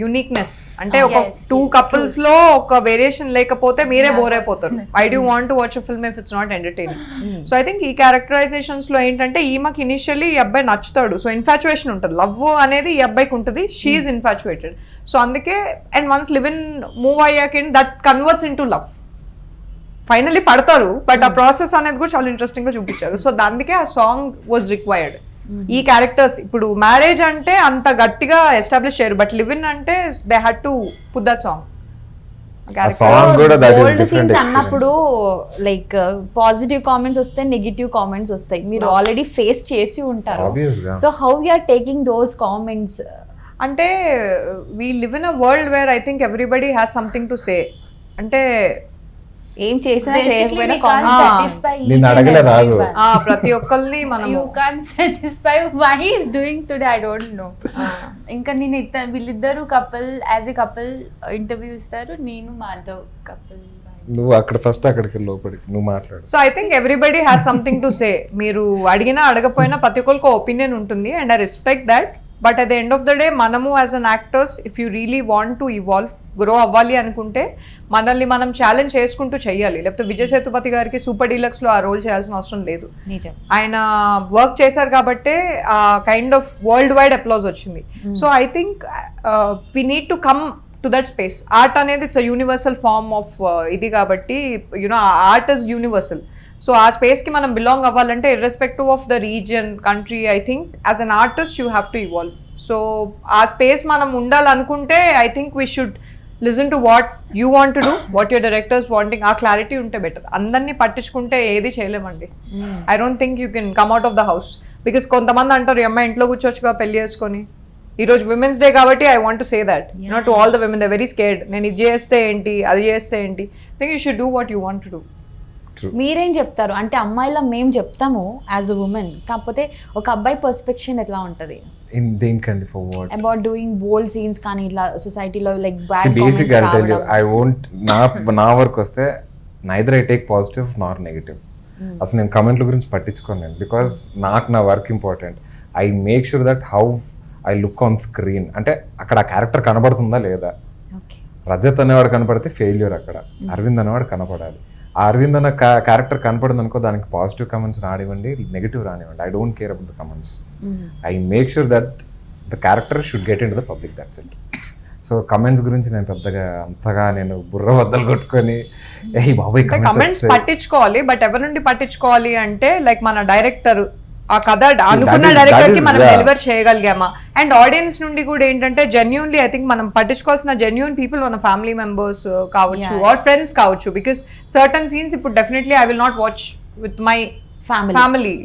Speaker 2: uniqueness. అంటే ఒక 2 couples లో ఒక వేరియేషన్ లేకపోతే మీరే బోర్ అయిపోతారు. I do want to watch a film if it's not entertaining. So I think ఈ క్యారెక్టరైజేషన్స్ లో ఏంటంటే ఈమెకి ఇనిషియల్లీ ఈ అబ్బాయి నచ్చుతాడు. సో ఇన్ఫాచ్యుయేషన్ ఉంటుంది, లవ్ అనేది ఈ అబ్బాయికి ఉంటుంది, షీఈస్ ఇన్ఫాచ్యుయేటెడ్. సో అందుకే and once live in move అయ్యాక that converts into love. Finally పడతారు, బట్ ఆ ప్రాసెస్ అనేది కూడా చాలా ఇంట్రెస్టింగ్ గా చూపించారు. సో దానికే ఆ సాంగ్ వాజ్ రిక్వైర్డ్. ఈ క్యారెక్టర్స్ ఇప్పుడు మ్యారేజ్ అంటే అంత గట్టిగా ఎస్టాబ్లిష్ చేయరు, బట్ లివ్ ఇన్ అంటే they had to put that song.
Speaker 3: Song కూడా that is
Speaker 1: old
Speaker 3: different
Speaker 1: scenes అన్నప్పుడు లైక్ పాజిటివ్ కామెంట్స్ వస్తాయి, నెగిటివ్ కామెంట్స్ వస్తాయి. మీరు ఆల్రెడీ ఫేస్ చేసి ఉంటారు.
Speaker 3: Obvious గా.
Speaker 1: So how you are taking those comments?
Speaker 2: అంటే we live in a world where I think everybody has something to say. అంటే
Speaker 1: ఏం చేసినా
Speaker 4: Basically,
Speaker 1: చేయకపోయినా
Speaker 4: we can't
Speaker 1: comments.
Speaker 4: satisfy each
Speaker 3: నిన్ను
Speaker 4: and
Speaker 3: అడగలే రాదు.
Speaker 4: everyone.
Speaker 2: ప్రతి ఒక్కరిని మనం
Speaker 4: You can't satisfy why he is doing today, I don't know. ఇంకా నేను వీళ్ళిద్దరు couple as a couple interview ఇస్తారు, నేను మాధవ్ కపుల్.
Speaker 3: నువ్వు అక్కడ ఫస్ట్ అక్కడికి లోపలికి నువ్వు మాట్లాడు.
Speaker 2: So I think everybody has something to say. మీరు అడిగినా అడగపోయినా ప్రతి ఒక్కరికి ఒపీనియన్ ఉంటుంది and I respect that. But at the end of the day మనము as an actors if you really want to evolve, grow అవ్వాలి అనుకుంటే మనల్ని మనం ఛాలెంజ్ చేసుకుంటూ చెయ్యాలి. లేకపోతే విజయ్ సేతుపతి గారికి సూపర్ డీలక్స్లో ఆ రోల్ చేయాల్సిన అవసరం లేదు.
Speaker 1: నిజం.
Speaker 2: ఆయన వర్క్ చేశారు కాబట్టే ఆ kind of world wide applause వచ్చింది. So I think we need to come to that space. Art అనేది it's a universal form of ఇది కాబట్టి you know art is universal. So ఆ స్పేస్కి మనం బిలాంగ్ అవ్వాలంటే irrespective of the region, country, I think as an artist you have to evolve. So ఆ స్పేస్ మనం ఉండాలనుకుంటే I think we should listen to what you want to do, what your directors wanting. ఆ క్లారిటీ ఉంటే బెటర్. అందరినీ పట్టించుకుంటే ఏది చేయలేమండి. I don't think you can come out of the house. Because కొంతమంది అంటారు, ఈ అమ్మాయి ఇంట్లో కూర్చోవచ్చుగా పెళ్లి చేసుకొని. ఈరోజు విమెన్స్ డే కాబట్టి I want to say that not to all the women, they very scared. నేను ఇది చేస్తే ఏంటి, అది చేస్తే ఏంటి. Think you should do what you want to do.
Speaker 1: మీరేం చెప్తారు? అంటే అమ్మాయిలా మేము చెప్తాము యాజ్ అ ఉమెన్, కాకపోతే ఒక అబ్బాయి పర్స్పెక్షన్ ఎట్లా ఉంటుంది
Speaker 3: దేనికండి for what
Speaker 1: about doing bold scenes కానీ ఇట్లా సొసైటీలో like bad
Speaker 3: basic
Speaker 1: comments
Speaker 3: I tell you
Speaker 1: రావడం?
Speaker 3: ఐ వోంట్ నా వర్క్ వస్తే neither I take positive Nar negative. అసలు నేను కమెంట్ల గురించి పట్టించుకోను నేను. బికాస్ నాకు నా work important. I make sure that how I look on screen. అంటే అక్కడ ఆ క్యారెక్టర్ కనబడుతుందా లేదా.
Speaker 1: Okay.
Speaker 3: రజత్ అనేవాడు కనపడితే ఫెయిల్యూర్ అక్కడ. అరవింద్ అనేవాడు కనపడాలి. ఆ అరవింద్ అన్న క్యారెక్టర్ కనపడింది అనుకో, దానికి పాజిటివ్ కమెంట్స్ రానివ్వండి, నెగిటివ్ రానివ్వండి, I don't care about the comments. I make sure that the character should get in to the public, that's it. So comments గురించి నేను పెద్దగా అంతగా నేను బుర్ర వద్దలు కొట్టుకొని ఏ బాబాయ్
Speaker 2: కమెంట్స్ పట్టించుకోవాలి. బట్ ఎవరి నుండి పట్టించుకోవాలి అంటే లైక్ మన డైరెక్టర్ ఆ కథ అనుకున్న
Speaker 3: that
Speaker 2: డైరెక్టర్ కి
Speaker 3: is,
Speaker 2: మనం
Speaker 3: yeah.
Speaker 2: డెలివర్ చేయగలిగామా. అండ్ ఆడియన్స్ నుండి కూడా ఏంటంటే జెన్యూన్లీ ఐ థింక్ మనం పట్టించుకోవాల్సిన జెన్యూన్ పీపుల్ మన ఫ్యామిలీ మెంబర్స్ కావచ్చు ఆర్ ఫ్రెండ్స్ కావచ్చు. బికాస్ సర్టన్ సీన్స్ ఇప్పుడు definitely I will not watch with my family.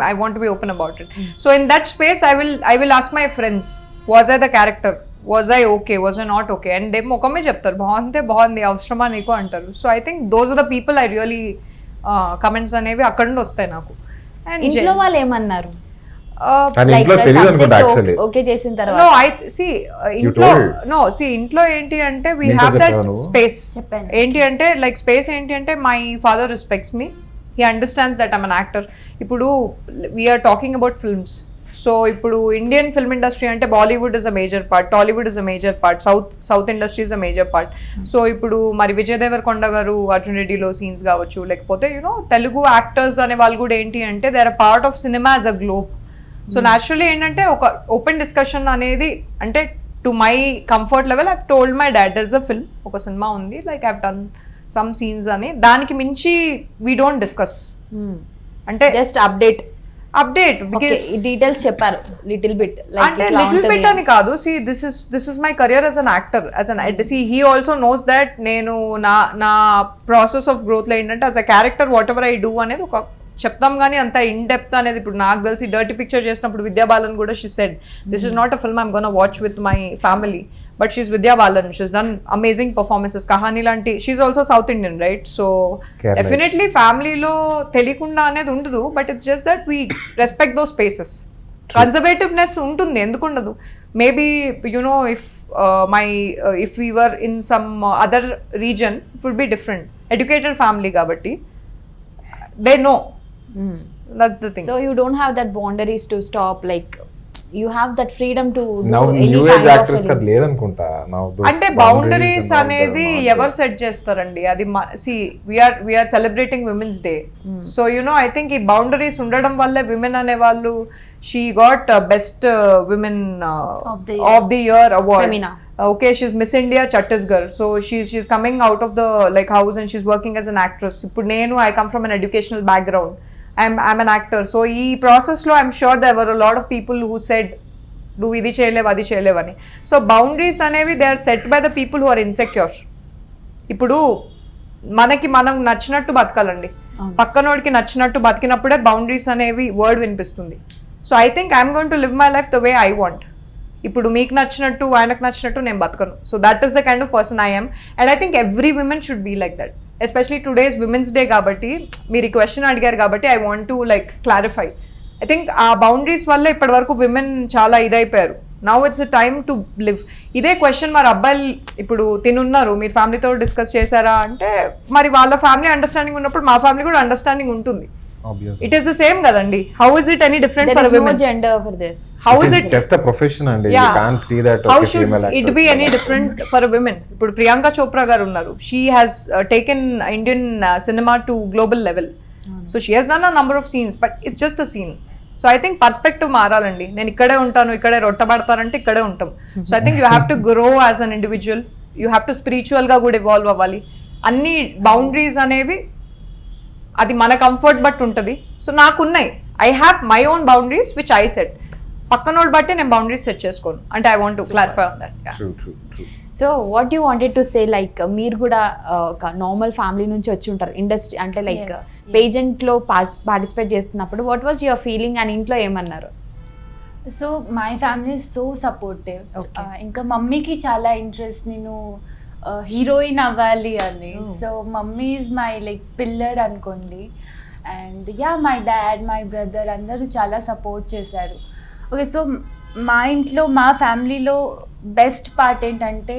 Speaker 2: I want to be open about it. So in that space I will ask my friends, was I the character, was I okay, was I not okay, and they మొకమే చెప్తారు బాగుంది అవసరమా నీకు అంటారు. So I think those are the people I really comments అనేవి అక్కడ నుండి వస్తాయి నాకు. And
Speaker 1: ఇంట్లో వాళ్ళు ఏమన్నారు?
Speaker 3: కానీ ఇంట్లో తెలియదు అనుకుంటా యాక్చువల్లీ.
Speaker 1: ఓకే చేసిన తర్వాత
Speaker 2: no I see ఇంట్లో
Speaker 3: told.
Speaker 2: no see ఇంట్లో ఏంటి అంటే we
Speaker 3: నీతో
Speaker 2: have that
Speaker 3: చెప్పావా నువ్వు?
Speaker 2: space.
Speaker 4: చెప్పాను.
Speaker 2: ఏంటి అంటే లైక్ స్పేస్ ఏంటి అంటే my father respects me, he understands that I'm an actor. ఇప్పుడు we are talking about films. So ఇప్పుడు ఇండియన్ ఫిల్మ్ ఇండస్ట్రీ అంటే Bollywood is a major part, Tollywood is a major part, south industry is a major part. So ఇప్పుడు మరి విజయ్ దేవరకొండ గారు అర్జున్ రెడ్డిలో సీన్స్ కావచ్చు, లేకపోతే యూనో తెలుగు యాక్టర్స్ అనే వాళ్ళు కూడా ఏంటి అంటే they are part of cinema as a globe. So naturally ఏంటంటే ఒక ఓపెన్ డిస్కషన్ అనేది అంటే to my comfort level I told my dad there is a film, ఒక సినిమా ఉంది, like I done some scenes అని. దానికి మించి వీ డోంట్ డిస్కస్. అంటే
Speaker 1: జస్ట్ అప్డేట్
Speaker 2: బికాస్
Speaker 1: డీటెయిల్స్ చెప్పారు లిటిల్ బిట్ లైక్
Speaker 2: అంటే లిటిల్ బిట్ అని కాదు. See this is my career as an actor, he also knows that నేను నా ప్రాసెస్ ఆఫ్ గ్రోత్ లో ఏంటంటే as a character what ever I do అనేది ఒక చెప్తాం. కానీ అంత ఇన్ డెప్త్ అనేది ఇప్పుడు నాకు తెలిసి డర్టీ పిక్చర్ చేసినప్పుడు విద్యా బాలన్ కూడా she said this is not a film I'm gonna watch with my family, but she's Vidya Balan, she's done amazing performances. Kahaani లాంటి she's also south Indian right. So definitely ఫ్యామిలీలో తెలియకుండా అనేది ఉండదు, but it's just that we respect those spaces. Conservativeness ఉంటుంది, ఎందుకు ఉండదు. Maybe you know if we were in some other reason it would be different. Educated family కాబట్టి they know. That's the thing.
Speaker 1: So you don't have that boundaries to stop, like you have that freedom to do
Speaker 3: Now
Speaker 1: any
Speaker 3: new
Speaker 1: kind
Speaker 3: age
Speaker 1: of
Speaker 3: actors
Speaker 1: films.
Speaker 3: కదా లేదనుకుంటా. Now those
Speaker 2: అంటే
Speaker 3: boundaries
Speaker 2: బౌండరీస్
Speaker 3: and all
Speaker 2: అనేది
Speaker 3: they're not
Speaker 2: ఎవరు సెట్ చేస్తారండి. అది see we are celebrating women's day. So you know I think ఈ బౌండరీస్ ఉండడం వల్లే విమెన్ అనే వాళ్ళు she got best women of the year award.
Speaker 1: Femina.
Speaker 2: Okay, she's Miss India Chhattisgarh. So she's coming out of the like house and she's working as an actress. Ippudu nenu I come from an educational background. I'm an actor. So ee process lo I'm sure there were a lot of people who said do idi cheyalev adi cheyalev ani. So boundaries anevi they are set by the people who are insecure. ఇప్పుడు మనకి మనం నచ్చినట్టు బతకాలండి, పక్కనోడికి నచ్చినట్టు బతికినప్పుడే బౌండరీస్ అనేవి వర్డ్ వినిపిస్తుంది. So I think I'm going to live my life the way I want. ఇప్పుడు మీకు నచ్చినట్టు ఆయనకు నచ్చినట్టు నేను బతకను. So that is the kind of person I am, and I think every women should be like that. Especially today's women's day కాబట్టి మీరు ఈ క్వశ్చన్ అడిగారు కాబట్టి I want to like clarify. I think ఆ బౌండరీస్ వల్ల ఇప్పటి వరకు విమెన్ చాలా ఇదైపోయారు. Now it's a time to live. ఇదే క్వశ్చన్ మరి అబ్బాయిలు ఇప్పుడు తినున్నారు, మీరు ఫ్యామిలీతో డిస్కస్ చేశారా అంటే మరి వాళ్ళ ఫ్యామిలీ అండర్స్టాండింగ్ ఉన్నప్పుడు మా ఫ్యామిలీ కూడా అండర్స్టాండింగ్ ఉంటుంది.
Speaker 3: Obviously.
Speaker 2: It is the same కదండి. How is it any different
Speaker 1: There
Speaker 2: for
Speaker 1: is no
Speaker 2: women?
Speaker 1: gender for this.
Speaker 2: How
Speaker 3: It
Speaker 2: is
Speaker 3: is
Speaker 2: it
Speaker 3: just a profession and you
Speaker 2: Yeah.
Speaker 3: can't see that
Speaker 2: how
Speaker 3: okay,
Speaker 2: should
Speaker 3: female
Speaker 2: it
Speaker 3: actors
Speaker 2: be
Speaker 3: are
Speaker 2: any
Speaker 3: like
Speaker 2: different for women? ఇప్పుడు ప్రియాంక చోప్రా గారు ఉన్నారు, she has taken Indian cinema to global level. So she has done a number of scenes, but it's just a scene. So I think perspective మారాలండి. నేను ఇక్కడే ఉంటాను, ఇక్కడే రొట్టబడతారంటే ఇక్కడే ఉంటాం. So I think you have to grow as an individual, you have to స్పిరిచువల్గా కూడా ఇవాల్వ్ అవ్వాలి. అన్ని బౌండరీస్ అనేవి అది మన కంఫర్ట్ బట్టి ఉంటుంది. సో నాకున్నాయి, I have my own boundaries which I set. పక్కనోడు బట్టి నేను బౌండరీస్ సెట్ చేసుకోను. అంటే I want to clarify on that.
Speaker 3: true.
Speaker 1: So what you wanted to say, like మీరు కూడా ఒక నార్మల్ ఫ్యామిలీ నుంచి వచ్చి ఉంటారు ఇండస్ట్రీ, అంటే లైక్
Speaker 4: Yes, yes.
Speaker 1: పేజెంట్లో పార్టిసిపేట్ చేస్తున్నప్పుడు what was your feeling and ఇంట్లో ఏమన్నారు?
Speaker 4: So my family is so supportive.
Speaker 1: Okay.
Speaker 4: ఇంకా మమ్మీకి చాలా ఇంట్రెస్ట్ నేను హీరోయిన్ అవ్వాలి అని. So mummy is my like pillar అనుకోండి. And yeah my dad, my brother అందరూ చాలా సపోర్ట్ చేశారు. ఓకే, సో మా ఇంట్లో మా ఫ్యామిలీలో బెస్ట్ పార్ట్ ఏంటంటే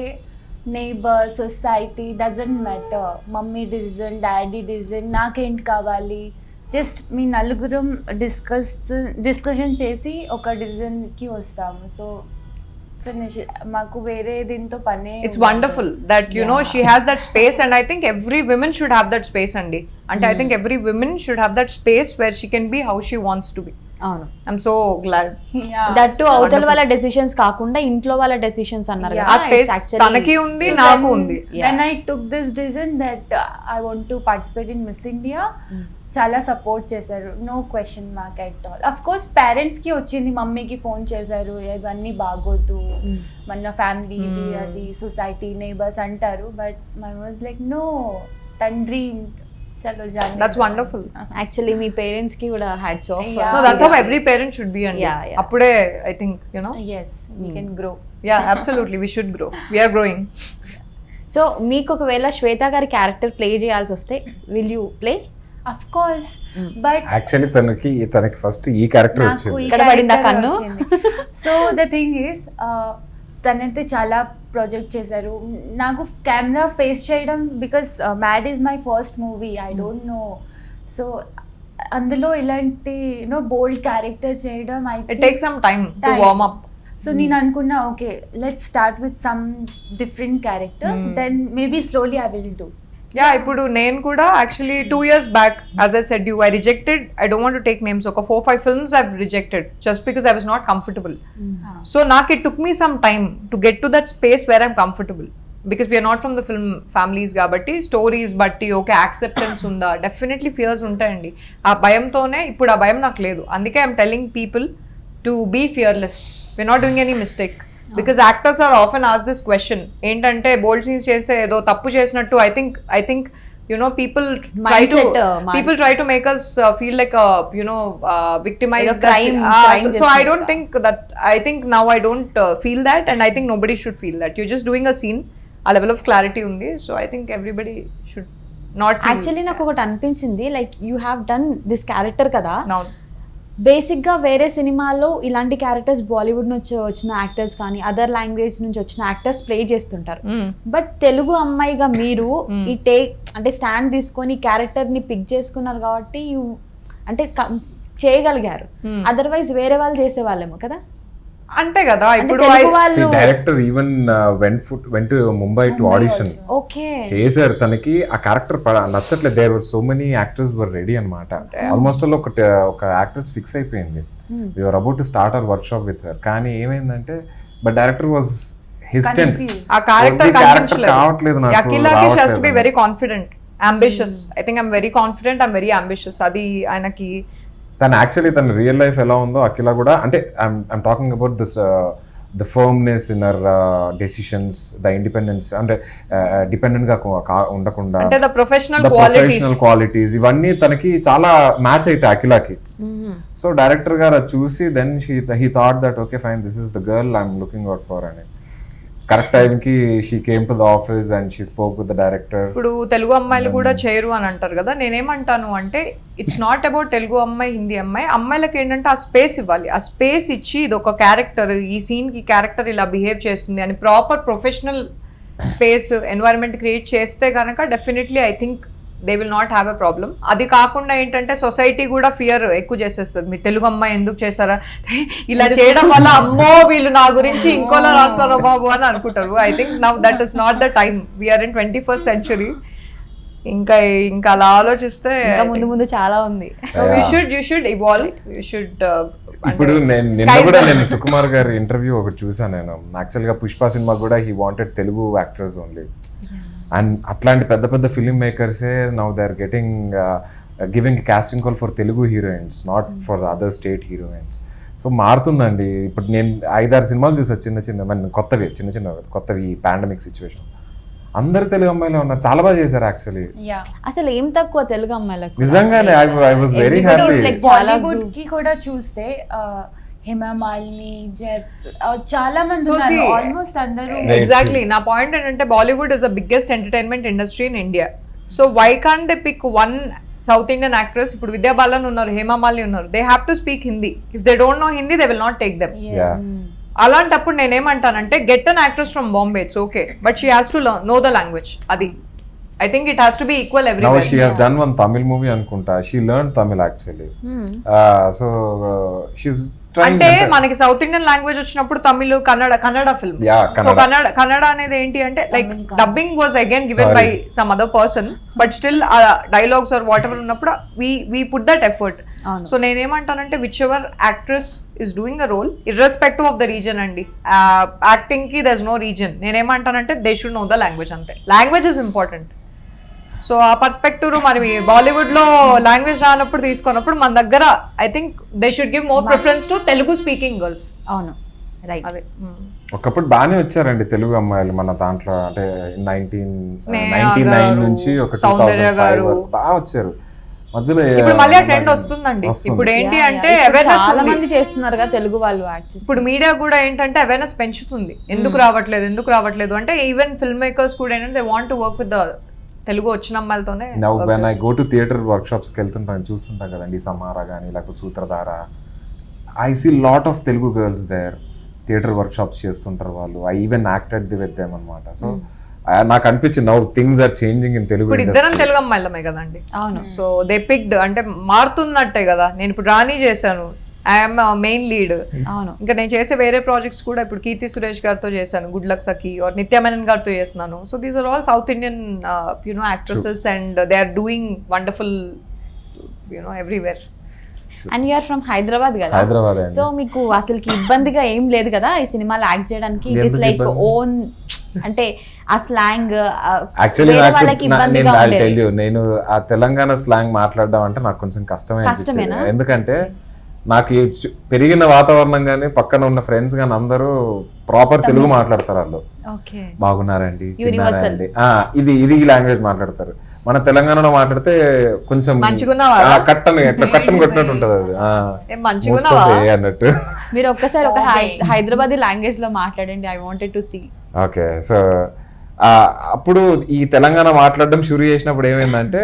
Speaker 4: neighbour, society doesn't matter. Mummy decision, daddy decision, నాకేంటి కావాలి, జస్ట్ మీ నలుగురం డిస్కషన్ చేసి ఒక డిసిజన్కి వస్తాము. So finish. మాకు వేరే దీంతో పనే
Speaker 2: It's wonderful that you know she has that space, and I think every woman should have that space andi. And I think every woman should have that space where she can be how she wants to be.
Speaker 1: అవును,
Speaker 2: I'm so glad.
Speaker 1: దట్టు అవతల వాళ్ళ డెసిషన్స్ కాకుండా ఇంట్లో వాళ్ళ డెసిషన్స్ అన్నారు
Speaker 4: Yeah.
Speaker 1: కదా.
Speaker 2: ఆ space తనకి ఉంది, నాకు ఉంది.
Speaker 4: When I took this decision that I want to participate in Miss India, చాలా సపోర్ట్ చేశారు. No question mark at all. Of course పేరెంట్స్కి వచ్చింది, మమ్మీకి ఫోన్ చేశారు, ఇవన్నీ బాగోద్దు మన ఫ్యామిలీ ఇది అది సొసైటీ నేబర్స్ అంటారు. But my was like no తండ్రి చలో జాని.
Speaker 2: That's wonderful.
Speaker 1: యాక్చువల్లీ మీ పేరెంట్స్ కి కూడా hats off.
Speaker 4: Yeah.
Speaker 2: No, that's how every parent should be andi.
Speaker 1: Yeah, yeah.
Speaker 2: అప్పుడే I think you know.
Speaker 4: Yes we can grow.
Speaker 2: Yeah, absolutely we should grow. We are growing.
Speaker 1: So మీకు ఒకవేళ శ్వేత గారి క్యారెక్టర్ ప్లే చేయాల్సి వస్తే will you play?
Speaker 4: Of course, but
Speaker 3: actually తనకి ఫస్ట్ ఈ క్యారెక్టర్
Speaker 4: నాకు
Speaker 3: వచ్చింది.
Speaker 1: ఇక్కడ పడిందా కన్ను?
Speaker 4: సో ద థింగ్ ఈస్ తనైతే చాలా ప్రాజెక్ట్ చేశారు. నాకు కెమెరా ఫేస్ చేయడం because Mad is my first movie, I don't know. So అందులో ఇలాంటి యూనో బోల్డ్ క్యారెక్టర్ చేయడం
Speaker 2: It takes some time to warm up.
Speaker 4: So నేను అనుకున్నా okay let's start with some different characters, then maybe slowly I will do.
Speaker 2: Yeah, ఇప్పుడు నేను కూడా actually 2 years back, as I said you, I rejected, I don't want to take names, ఒక 4-5 films I've rejected just because I was not comfortable. So నాకు it took me some time to get to that space where I'm comfortable, because we are not from the film families కాబట్టి స్టోరీస్ బట్టి ఓకే యాక్సెప్టెన్స్ ఉందా, డెఫినెట్లీ ఫియర్స్ ఉంటాయండి. ఆ భయంతోనే ఇప్పుడు ఆ భయం నాకు లేదు. అందుకే I'm telling people to be fearless, we are not doing any mistake. Because actors are often ask this question, ఏంటంటే బోల్డ్ సీన్స్ చేస్తే ఏదో తప్పు చేసినట్టు. I think you know people try to make us feel like victimized.
Speaker 1: Like a crime
Speaker 2: So I don't think that, I think now I don't feel that, and I think nobody should feel that. You're just doing a scene, a level of clarity undi. So I think everybody should not feel.
Speaker 1: Actually నాకు ఒకటి అనిపించింది, like you have done this character కదా.
Speaker 2: Now
Speaker 1: బేసిక్గా వేరే సినిమాలో ఇలాంటి క్యారెక్టర్స్ బాలీవుడ్ నుంచి వచ్చిన యాక్టర్స్ కానీ అదర్ లాంగ్వేజ్ నుంచి వచ్చిన యాక్టర్స్ ప్లే చేస్తుంటారు. బట్ తెలుగు అమ్మాయిగా మీరు ఈ అంటే స్టాండ్ తీసుకొని క్యారెక్టర్ని పిక్ చేసుకున్నారు కాబట్టి అంటే చేయగలిగారు. అదర్వైజ్ వేరే వాళ్ళు చేసేవాళ్ళేమో కదా.
Speaker 2: అంతే కదా. ఇప్పుడు
Speaker 3: director even went to Mumbai to audition.
Speaker 1: Okay,
Speaker 3: చేశారు. తనకి ఆ క్యారెక్టర్ నచ్చట్లేదు. There were so many actors were ready అనమాట. ఆల్మోస్ట్ ఒక యాక్ట్రెస్ ఫిక్స్ అయిపోయింది. We were about to start our workshop with her. కానీ ఏమైందంటే బట్ డైరెక్టర్ వాజ్ హెసిటెంట్.
Speaker 2: ఆ క్యారెక్టర్
Speaker 3: కావట్లేదు నాకు.
Speaker 2: అఖిలాకి she has to be very confident, ambitious. I think I'm very confident, I'm very ambitious. అది ఆయనకి
Speaker 3: తన యాక్చువల్లీ తన రియల్ లైఫ్ ఎలా ఉందో అఖిల కూడా, అంటే I'm talking about this the firmness in our decisions, the independence, అంటే డిపెండెంట్ గా ఉండకుండా,
Speaker 2: అంటే ద ప్రొఫెషనల్
Speaker 3: ప్రొఫెషనల్ క్వాలిటీస్ ఇవన్నీ తనకి చాలా మ్యాచ్ అవుతాయి అఖిలకి. సో డైరెక్టర్ గారు అది చూసి then he thought that okay fine, this is the girl I'm looking out for అని. కరెక్ట్ టైంకి she came to the office and she spoke with the director.
Speaker 2: ఇప్పుడు తెలుగు అమ్మాయిలు కూడా చేయరు అని అంటారు కదా, నేనేమంటాను అంటే ఇట్స్ నాట్ అబౌట్ తెలుగు అమ్మాయి హిందీ అమ్మాయి, అమ్మాయిలకి ఏంటంటే ఆ స్పేస్ ఇవ్వాలి. ఆ స్పేస్ ఇచ్చి ఇది ఒక క్యారెక్టర్, ఈ సీన్ కి క్యారెక్టర్ ఇలా బిహేవ్ చేస్తుంది అని proper professional space environment create చేస్తే కనుక definitely I think they will not have a problem. అది కాకుండా ఏంటంటే సొసైటీ కూడా ఫియర్ ఎక్కువ చేసేస్తుంది, మీరు తెలుగు అమ్మాయి ఎందుకు చేశారా, ఇలా చేయడం వల్ల అమ్మో వీళ్ళు నా గురించి ఇంకోలా రాస్తారో బాబు అని అనుకుంటారు. I think now that is not the time, we are in 21st century. ఇంకా అలా ఆలోచిస్తే
Speaker 1: ఇంకా ముందు ముందు చాలా ఉంది.
Speaker 2: You should evolve, you should.
Speaker 3: ఇప్పుడు నిన్న కూడా నేను సుకుమార్ గారి ఇంటర్వ్యూ ఒకటి చూసాను నేను. యాక్చువల్గా పుష్ప సినిమా కూడా he wanted Telugu actors only. And అట్లాంటి పెద్ద పెద్ద ఫిల్మ్ మేకర్సే now they are getting giving casting call for Telugu heroines, not for other state heroines. So మారుతుందండి. ఇప్పుడు నేను 5-6 సినిమాలు చూసాను చిన్న కొత్తవి పాండమిక్ సిచ్యువేషన్. అందరు తెలుగు అమ్మాయిలే ఉన్నారు, చాలా బాగా చేశారు యాక్చువల్లీ.
Speaker 1: అసలు ఏం తక్కువ తెలుగు అమ్మాయిలకు
Speaker 3: నిజంగానే. I was very happy.
Speaker 4: Bollywood కి కూడా చూస్తే హేమ మాలిని, చాలా మంది ఉన్నారు, ఆల్మోస్ట్ అందరూ.
Speaker 2: ఎగ్జాక్ట్లీ నా పాయింట్ ఏంటంటే Bollywood is the biggest entertainment industry in India. So why can't they pick one south Indian actress? ఇప్పుడు విద్యా బాలన్ ఉన్నారు, హేమ మాలిని ఉన్నారు, they have to speak Hindi. If they don't know Hindi they will not take them. అలాంటప్పుడు నేనేమంటానంటే get an actress from Bombay, it's okay, but she has to know the language. అది I think it has to be equal everywhere.
Speaker 3: Now she has done one Tamil movie అనుకుంటా. She learned Tamil actually. So she's trying.
Speaker 2: అంటే మనకి సౌత్ ఇండియన్ లాంగ్వేజ్ వచ్చినప్పుడు తమిళ్, కన్నడ ఫిల్మ్. సో కన్నడ అనేది ఏంటి అంటే like dubbing was again given by some other person, but still dialogues or whatever ఉన్నప్పుడు we put that effort. So నేనేమంటానంటే whichever actress is doing a role irrespective of the reason అండి, యాక్టింగ్ కి దర్ ఇస్ నో రీజన్. నేనేమంటానంటే they should know the language, అంతే. Language is important. సో ఆ పర్స్పెక్టివ్ మరి బాలీవుడ్ లో లాంగ్వేజ్ రానప్పుడు తీసుకున్నప్పుడు మన దగ్గర I think they should give more preference to Telugu speaking girls.
Speaker 1: అవును, రైట్.
Speaker 2: అదే
Speaker 3: ఒకప్పుడు బాగానే వచ్చారండి తెలుగు అమ్మాయిలు మన దాంట్లో. అంటే 1999 నుంచి ఒక 2005 బాగా వచ్చారు. మధ్యలో
Speaker 2: ఇప్పుడు మళ్ళీ ఆ ట్రెండ్ వస్తుందండి. ఇప్పుడు ఏంటి అంటే అవేర్నెస్
Speaker 1: చాలా మంది చేస్తున్నారు కదా తెలుగు వాళ్ళు యాక్ట్.
Speaker 2: ఇప్పుడు మీడియా కూడా ఏంటంటే అవేర్నెస్ పెంచుతుంది, ఎందుకు రావట్లేదు అంటే ఈవెన్ ఫిల్మ్ మేకర్స్ కూడా ఏంటంటే they want to work with the Telugu వచ్చిన అమ్మాయిలతోనే.
Speaker 3: Now when I go to theatre వర్క్ షాప్స్కి వెళ్తుంటాను, చూస్తుంటాం కదండి, సమారా కానీ లేకపోతే Sutradhara, I see lot of Telugu girls there. Theatre workshops చేస్తుంటారు వాళ్ళు. I even acted the with them అనమాట. సో నాకు అనిపించింది now things are changing in Telugu.
Speaker 2: ఇప్పుడు ఇద్దరం తెలుగు అమ్మాయిలమే కదండి.
Speaker 1: అవును.
Speaker 2: సో దే పిక్డ్, అంటే మారుతున్నట్టే కదా. నేను ఇప్పుడు రాణి చేశాను, ఐఎమ్ మెయిన్ లీడ్.
Speaker 1: అవును.
Speaker 2: ఇంకా నేను చేసే వేరే ప్రాజెక్ట్స్ కూడా ఇప్పుడు కీర్తి సురేష్ గారితో చేశాను, గుడ్ లక్ సఖీ, ఆర్ నిత్య మేనన్ గారితో చేస్తున్నాను. So these are all south Indian actresses and they are doing wonderful everywhere.
Speaker 1: And you're from Hyderabad కదా.
Speaker 3: హైదరాబాద్.
Speaker 1: సో మీకు అసలుకి ఇబ్బందిగా ఏం లేదు కదా ఈ సినిమాలో యాక్ట్ చేయడానికి? ఇట్ ఇస్ లైక్ ఓన్, అంటే ఆ స్లాంగ్
Speaker 3: యాక్చువల్లీ నేను ఆ తెలంగాణ స్లాంగ్ మాట్లాడడం అంటే నాకు కొంచెం కష్టమే. ఎందుకంటే నాకు పెరిగిన వాతావరణం కానీ పక్కన ఉన్న ఫ్రెండ్స్ కానీ అందరూ ప్రాపర్ తెలుగు మాట్లాడతారు. వాళ్ళు బాగున్నారండి, తిన్నారండి, ఇది ఈ లాంగ్వేజ్ మాట్లాడతారు. మన తెలంగాణలో మాట్లాడితే కొంచెం కట్టని కొట్టినట్టు ఉంటది అది అన్నట్టు.
Speaker 1: మీరు ఒక్కసారి ఒక హైదరాబాదీ లాంగ్వేజ్ లో మాట్లాడండి, I wanted to see.
Speaker 3: Okay, so అప్పుడు ఈ తెలంగాణ మాట్లాడడం షురూ చేసినప్పుడు ఏమైందంటే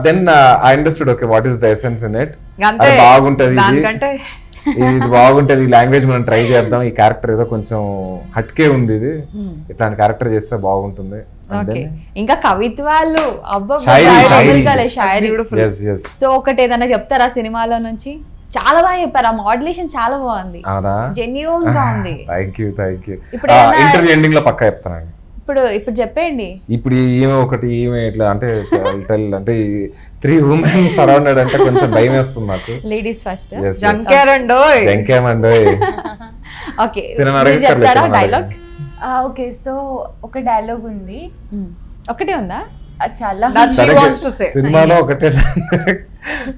Speaker 3: then I understood okay what is the essence in it. బాగుంటది, ఇది బాగుంటది, ఈ లాంగ్వేజ్ మనం ట్రై చేద్దాం, ఈ క్యారెక్టర్ ఏదో కొంచెం హట్కే ఉంది, ఇది ఇట్లాంటి క్యారెక్టర్ చేస్తే బాగుంటుంది.
Speaker 1: ఇంకా కవిత్వాలు సో ఒకటి ఏదైనా చెప్తారా సినిమాలో నుంచి? చాలా బాగా చెప్పారు, ఆ మోడ్యులేషన్ చాలా బాగుంది, జెన్యూన్ గా ఉంది.
Speaker 3: Thank you. ఇంటర్వ్యూ ఎండింగ్ లో పక్కా చెప్తానండి.
Speaker 1: ఇప్పుడు చెప్పండి.
Speaker 3: ఇప్పుడు ఈమె ఇట్లా అంటే అంటే 3 women సరౌండెడ్ అంటే కొంచెం భయం వేస్తుంది నాకు.
Speaker 1: Ladies first.
Speaker 3: జంకేమండోయ్.
Speaker 1: ఓకే, చెప్తారా డైలాగ్?
Speaker 4: ఓకే, సో ఒక డైలాగ్ ఉంది.
Speaker 1: ఒకటే ఉందా?
Speaker 4: చాలా
Speaker 3: సినిమాలో ఒకటే,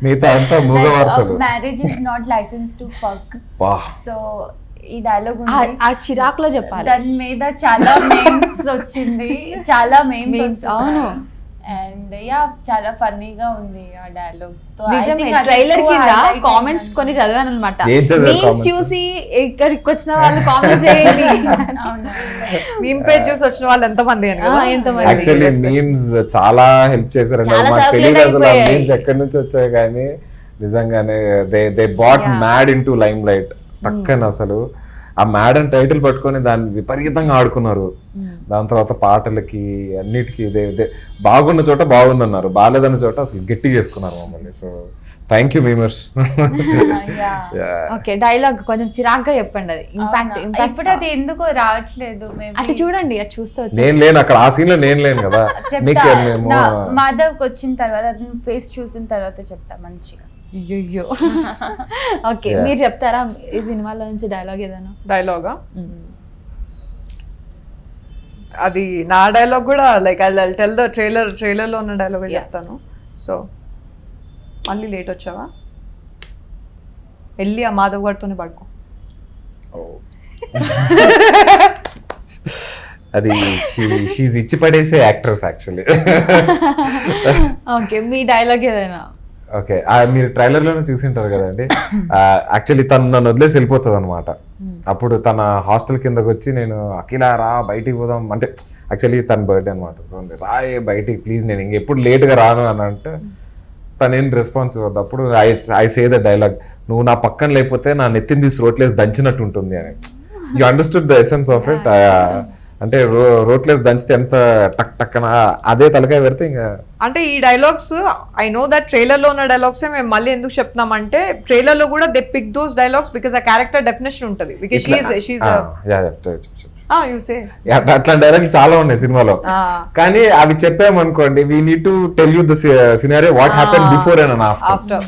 Speaker 3: మిగతా అంతా మూగ వార్తలు.
Speaker 4: Marriage is not licence to fuck. So ఈ డైలాగ్ ఉంది
Speaker 1: ఆ చిరాకులో చెప్పాలి.
Speaker 4: దాని మీద చాలా మేమ్స్ వచ్చింది, చాలా మేమ్స్
Speaker 1: అవును.
Speaker 4: అండ్ యా చాలా ఫన్నీగా ఉంది ఆ డైలాగ్.
Speaker 1: నిజమే, ట్రైలర్ కింద కామెంట్స్ కొన్ని చదివాను అనమాట.
Speaker 3: ఏం చదివారు
Speaker 1: మీమ్స్
Speaker 3: comments?
Speaker 1: చూసి ఇక్కడికి వచ్చిన వాళ్ళు కామెంట్ చేయండి.
Speaker 2: మీమ్ పేజ్ చూసి వచ్చిన వాళ్ళు ఎంతమంది అని కదా?
Speaker 1: ఎంతమంది.
Speaker 3: యాక్చువల్లీ మీమ్స్ చాలా హెల్ప్ చేశారండి.
Speaker 1: చాలా
Speaker 3: మాకు
Speaker 1: circulate
Speaker 3: తెలియదు అసలు ఆ
Speaker 1: అయిపోయాయి.
Speaker 3: మీమ్స్ ఎక్కడి నుంచి వచ్చాయి, కానీ నిజంగానే they brought Mad in to limelight. పక్కన అసలు ఆ మ్యాడ్ అని టైటిల్ పట్టుకొని దాన్ని విపరీతంగా ఆడుకున్నారు. దాని తర్వాత పాటలకి అన్నిటికీ బాగున్న చోట బాగుందన్నారు, బాగాలేదన్న చోట అసలు గట్టి చేసుకున్నారు మమ్మల్ని. So thank you memers.
Speaker 1: Okay, dialogue కొంచెం చిరాగ్గా చెప్పండి. అది ఇంపాక్ట్
Speaker 4: ఇప్పుడు అది ఎందుకో రావట్లేదు.
Speaker 1: అటు చూడండి, అది చూస్తే
Speaker 3: నేను లేను అక్కడ, ఆ సీన్ లో నేను లేను కదా. మీకు మేము
Speaker 4: మాధవ్కి వచ్చిన తర్వాత ఫేస్ చూసిన తర్వాత చెప్తా మంచిగా.
Speaker 1: అయ్యో. ఓకే, మీరు చెప్తారా ఈ సినిమాలో నుంచి డైలాగ్ ఏదైనా?
Speaker 2: డైలాగా అది నా డైలాగ్ కూడా లైక్ ఐ టెల్ ద ట్రైలర్లో ఉన్న డైలాగ్ చెప్తాను. సో మళ్ళీ లేట్ వచ్చావా, వెళ్ళి ఆ మాధవ్ గారితోనే పడుకో.
Speaker 3: అది షీజ్ ఇచ్చి పడేసే యాక్ట్రెస్ యాక్చువల్లీ.
Speaker 1: ఓకే, మీ డైలాగ్ ఏదైనా?
Speaker 3: ఓకే, మీరు ట్రైలర్ లోనే చూసింటారు కదండి. యాక్చువల్లీ తను నన్ను వదిలేసి వెళ్ళిపోతుంది అనమాట. అప్పుడు తన హాస్టల్ కిందకి వచ్చి నేను అఖిల రా బయటికి పోదాం అంటే, యాక్చువల్లీ తన బర్త్డే అనమాట. సో రాయే బయటికి ప్లీజ్, నేను ఇంకెప్పుడు లేట్గా రాను అని అంటే తనేం రెస్పాన్స్ ఇవ్వద్దు. అప్పుడు ఐ సే ద డైలాగ్, నువ్వు నా పక్కన లేకపోతే నా నెత్తిని తీసి రోట్లేసి దంచినట్టు ఉంటుంది అని. You understood the essence of it. అంటే రోట్లేసి దంచితే ఎంత టక్ టక్కన అదే తలకాయ పెడితే ఇంకా.
Speaker 2: అంటే ఈ dialogues I know that trailer లో ఉన్న డైలాగ్స్ మేము మళ్ళీ ఎందుకు చెప్తున్నాం అంటే, ట్రైలర్ లో కూడా they pick those dialogues because ఆ క్యారెక్టర్ డెఫినేషన్ ఉంటుంది. బికాస్
Speaker 3: అట్లాంటి డైలాగ్ చాలా ఉన్నాయి సినిమాలో, కానీ అవి చెప్పామనుకోండి we need to tell you the scenario what happen before and after.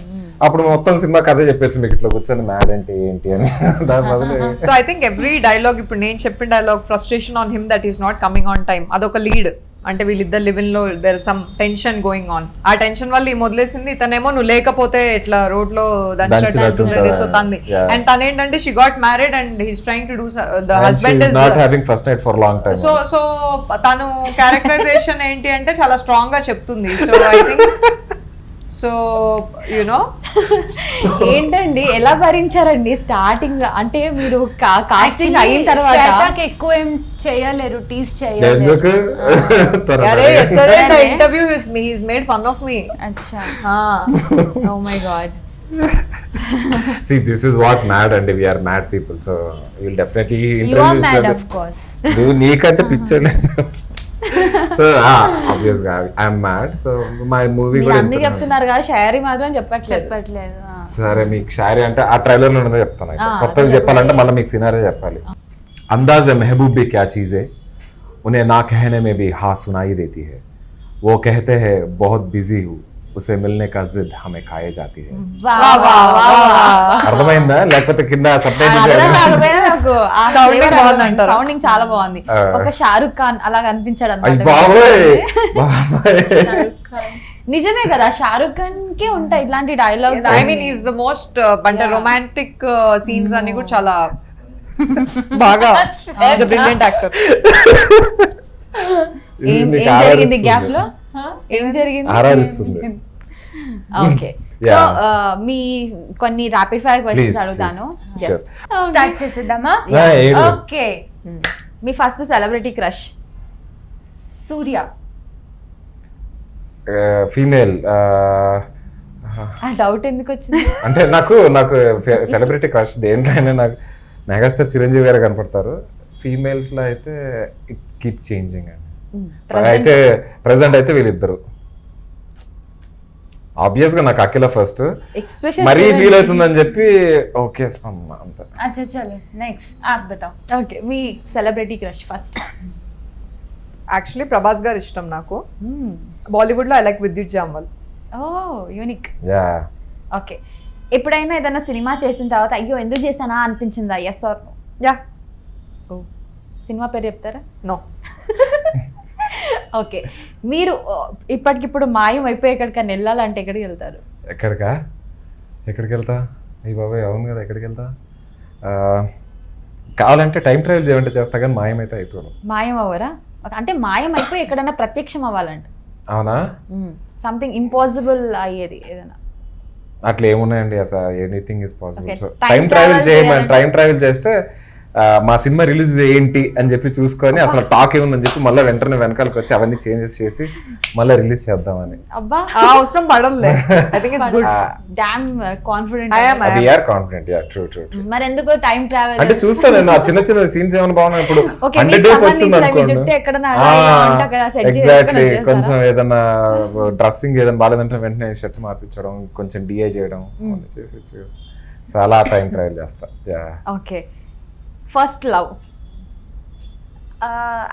Speaker 3: అప్పుడు మొత్తం సినిమా కథ చెప్పచ్చు మీకు, ఇట్లా కూర్చొని మ్యాడ్ అంటే ఏంటి అని. దాని బదులు
Speaker 2: so I think every dialogue, ఇప్పుడు నేను చెప్పిన dialogue frustration on him that is not coming on time, అదొక లీడ్. అంటే వీళ్ళిద్దరు లివింగ్ లో there some tension going on. ఆ టెన్షన్ వల్ల ఈ మొదలేసింది, ఇతనేమో నువ్వు లేకపోతే ఇట్లా రోడ్ లో దంచినట్టు. సో తంది అండ్ తనేంటంటే she got married and he's trying to do the husband is
Speaker 3: not having first night for long time.
Speaker 2: So తను క్యారెక్టరైజేషన్ ఏంటి అంటే చాలా స్ట్రాంగ్ గా చెప్తుంది. So I think so you know
Speaker 1: ఏంటండి ఎలా భరించారండి స్టార్టింగ్? అంటే మీరు కాస్టింగ్ అయిన తర్వాత
Speaker 4: ఎక్కువ ఏం చేయలేరు, టీస్ చేయలేరు.
Speaker 3: ఎందుకు
Speaker 2: అరే yesterday in the interview he's made fun of me.
Speaker 4: అచ్చా,
Speaker 1: oh my God.
Speaker 3: See, this is what mad and we are mad people, so we'll definitely
Speaker 4: you are
Speaker 3: introduce
Speaker 4: mad
Speaker 3: them.
Speaker 4: of course.
Speaker 3: నువ్వు నీకంటే picture. So obviously I'm mad, so my movie
Speaker 1: మీరు
Speaker 3: కూడా
Speaker 1: అన్ని చెప్తున్నారు కదా, షాయరీ మాత్రం చెప్పట్లేదు.
Speaker 4: చెప్పట్లేదు.
Speaker 3: సరే మీకు షాయరీ అంటే ఆ ట్రైలర్ లో ఉన్నదే చెప్తాను. కొత్తగా చెప్పాలంటే మళ్ళీ మీకు సినారియో చెప్పాలి. अंदाज़ महबूब भी क्या चीज़ है, उन्हें ना कहने में भी हाँ सुनाई देती है, वो कहते हैं बहुत बिजी हूँ, उसे मिलने का जिद हमें खाए जाती है. అర్థమైందా లేకపోతే కింద
Speaker 1: సౌండింగ్ చాలా బాగుంది. ఒక షారుఖ్ ఖాన్ అలా కనిపించాడు అన్నమాట. నిజమే కదా, షారుఖ్ ఖాన్ కే ఉంటాయి ఇట్లాంటి dialogues.
Speaker 2: I mean he's the most అంటే రొమాంటిక్ సీన్స్ అన్ని కూడా చాలా బాగా he's a brilliant actor.
Speaker 1: ఏం జరిగింది గ్యాప్ లో? ఏం జరిగింది?
Speaker 3: ఆరాధిస్తుంది.
Speaker 1: ఓకే, సో మీ కొన్ని ర్యాపిడ్ ఫైర్ క్వశ్చన్స్ అడుగుతాను.
Speaker 4: స్టార్ట్ చేసేద్దామా? ఓకే,
Speaker 1: మీ ఫస్ట్ సెలబ్రిటీ క్రష్?
Speaker 4: సూర్య.
Speaker 3: ఫీమేల్.
Speaker 1: ఆ డౌట్ ఎందుకు వచ్చింది?
Speaker 3: అంటే నాకు సెలబ్రిటీ క్రష్ దేంట్లోనే నాకు మెగాస్టార్ చిరంజీవి గారు కనపడతారు. ఫీమేల్స్ లో అయితే ఇట్ కీప్ చేంజింగ్ అండి. అయితే ప్రెసెంట్ అయితే వీళ్ళిద్దరు. ఆబ్వియస్ గా నాకు అఖిల ఫస్ట్,
Speaker 1: ఎక్స్ప్రెషన్
Speaker 3: మరీ ఫీల్ అవుతుందని చెప్పి ఓకే అంత.
Speaker 4: अच्छा चलो नेक्స్ట్ आप बताओ.
Speaker 1: ఓకే, మీ celebrity crush first?
Speaker 2: Actually Prabhas garu ఇష్టం నాకు. బాలీవుడ్ లో I like Vidyut Jammwal.
Speaker 1: Oh unique.
Speaker 3: Yeah.
Speaker 1: Okay, ఎప్పుడైనా ఏదైనా సినిమా చేసిన తర్వాత అయ్యో ఎందుకు చేశానా అనిపించిందా? Yes or no?
Speaker 2: యా.
Speaker 1: సినిమా పేరు చెప్తారా?
Speaker 2: నో.
Speaker 1: ఓకే, మీరు ఇప్పటికిప్పుడు మాయం అయిపోయి ఎక్కడికైనా వెళ్ళాలంటే ఎక్కడికి వెళ్తారు?
Speaker 3: ఎక్కడికి వెళ్తా? అయ్యి బాబాయ్ అవును కదా, ఎక్కడికి వెళ్తా? కావాలంటే టైం ట్రావెల్ చేయమంటే చేస్తా కానీ మాయమైతే అయిపోయాను.
Speaker 1: మాయం అవ్వరా? అంటే మాయం అయిపోయి ఎక్కడైనా ప్రత్యక్షం అవ్వాలంట.
Speaker 3: అవునా?
Speaker 1: సంథింగ్ ఇంపాసిబుల్ అయ్యేది ఏదైనా.
Speaker 3: అట్లా ఏమున్నాయండి, అసలు anything is possible.
Speaker 1: Okay.
Speaker 3: So
Speaker 1: Time
Speaker 3: time travel
Speaker 1: travel
Speaker 3: చేయమని,
Speaker 1: చేయాలంటే-
Speaker 3: టైం ట్రావెల్ చేస్తే మా సినిమా రిలీజ్ ఏంటి అని చెప్పి చూసుకొని అసలు టాక్ ఏముందని చెప్పి మళ్ళీ వెంటనే వెనకాలకి వచ్చి అవన్నీ చేంజెస్ చేసి మళ్ళీ రిలీజ్ చేద్దామని.
Speaker 1: అబ్బా,
Speaker 2: ఆ అవసరం పడదులే. I think it's good.
Speaker 1: Damn confident.
Speaker 3: అది are confident, yeah true true.
Speaker 1: మరి ఎందుకు టైం ట్రావెల్?
Speaker 3: అంటే చూస్తాను నేను ఆ చిన్న చిన్న సీన్స్ ఏమైనా బాగున్నాయి. ఇప్పుడు
Speaker 1: Okay,
Speaker 3: 100
Speaker 1: మీకు
Speaker 3: days
Speaker 1: సంబంధించి
Speaker 3: వచ్చింది
Speaker 1: మీ
Speaker 3: అనుకోండి,
Speaker 1: జుట్టు ఎక్కడన్నా అలా ఇలా ఉంటే అక్కడ set చేసుకొని
Speaker 3: ఎగ్జాక్ట్లీ
Speaker 1: వచ్చేస్తారా?
Speaker 3: కొంచెం ఏదన్నా డ్రెస్సింగ్ ఏదైనా బాగాలేదంటే వెంటనే షర్ట్ మార్పించడం, కొంచెం డిఐ చేయడం చేసి చాలా టైం ట్రావెల్ చేస్తా. యా.
Speaker 1: Okay, first love.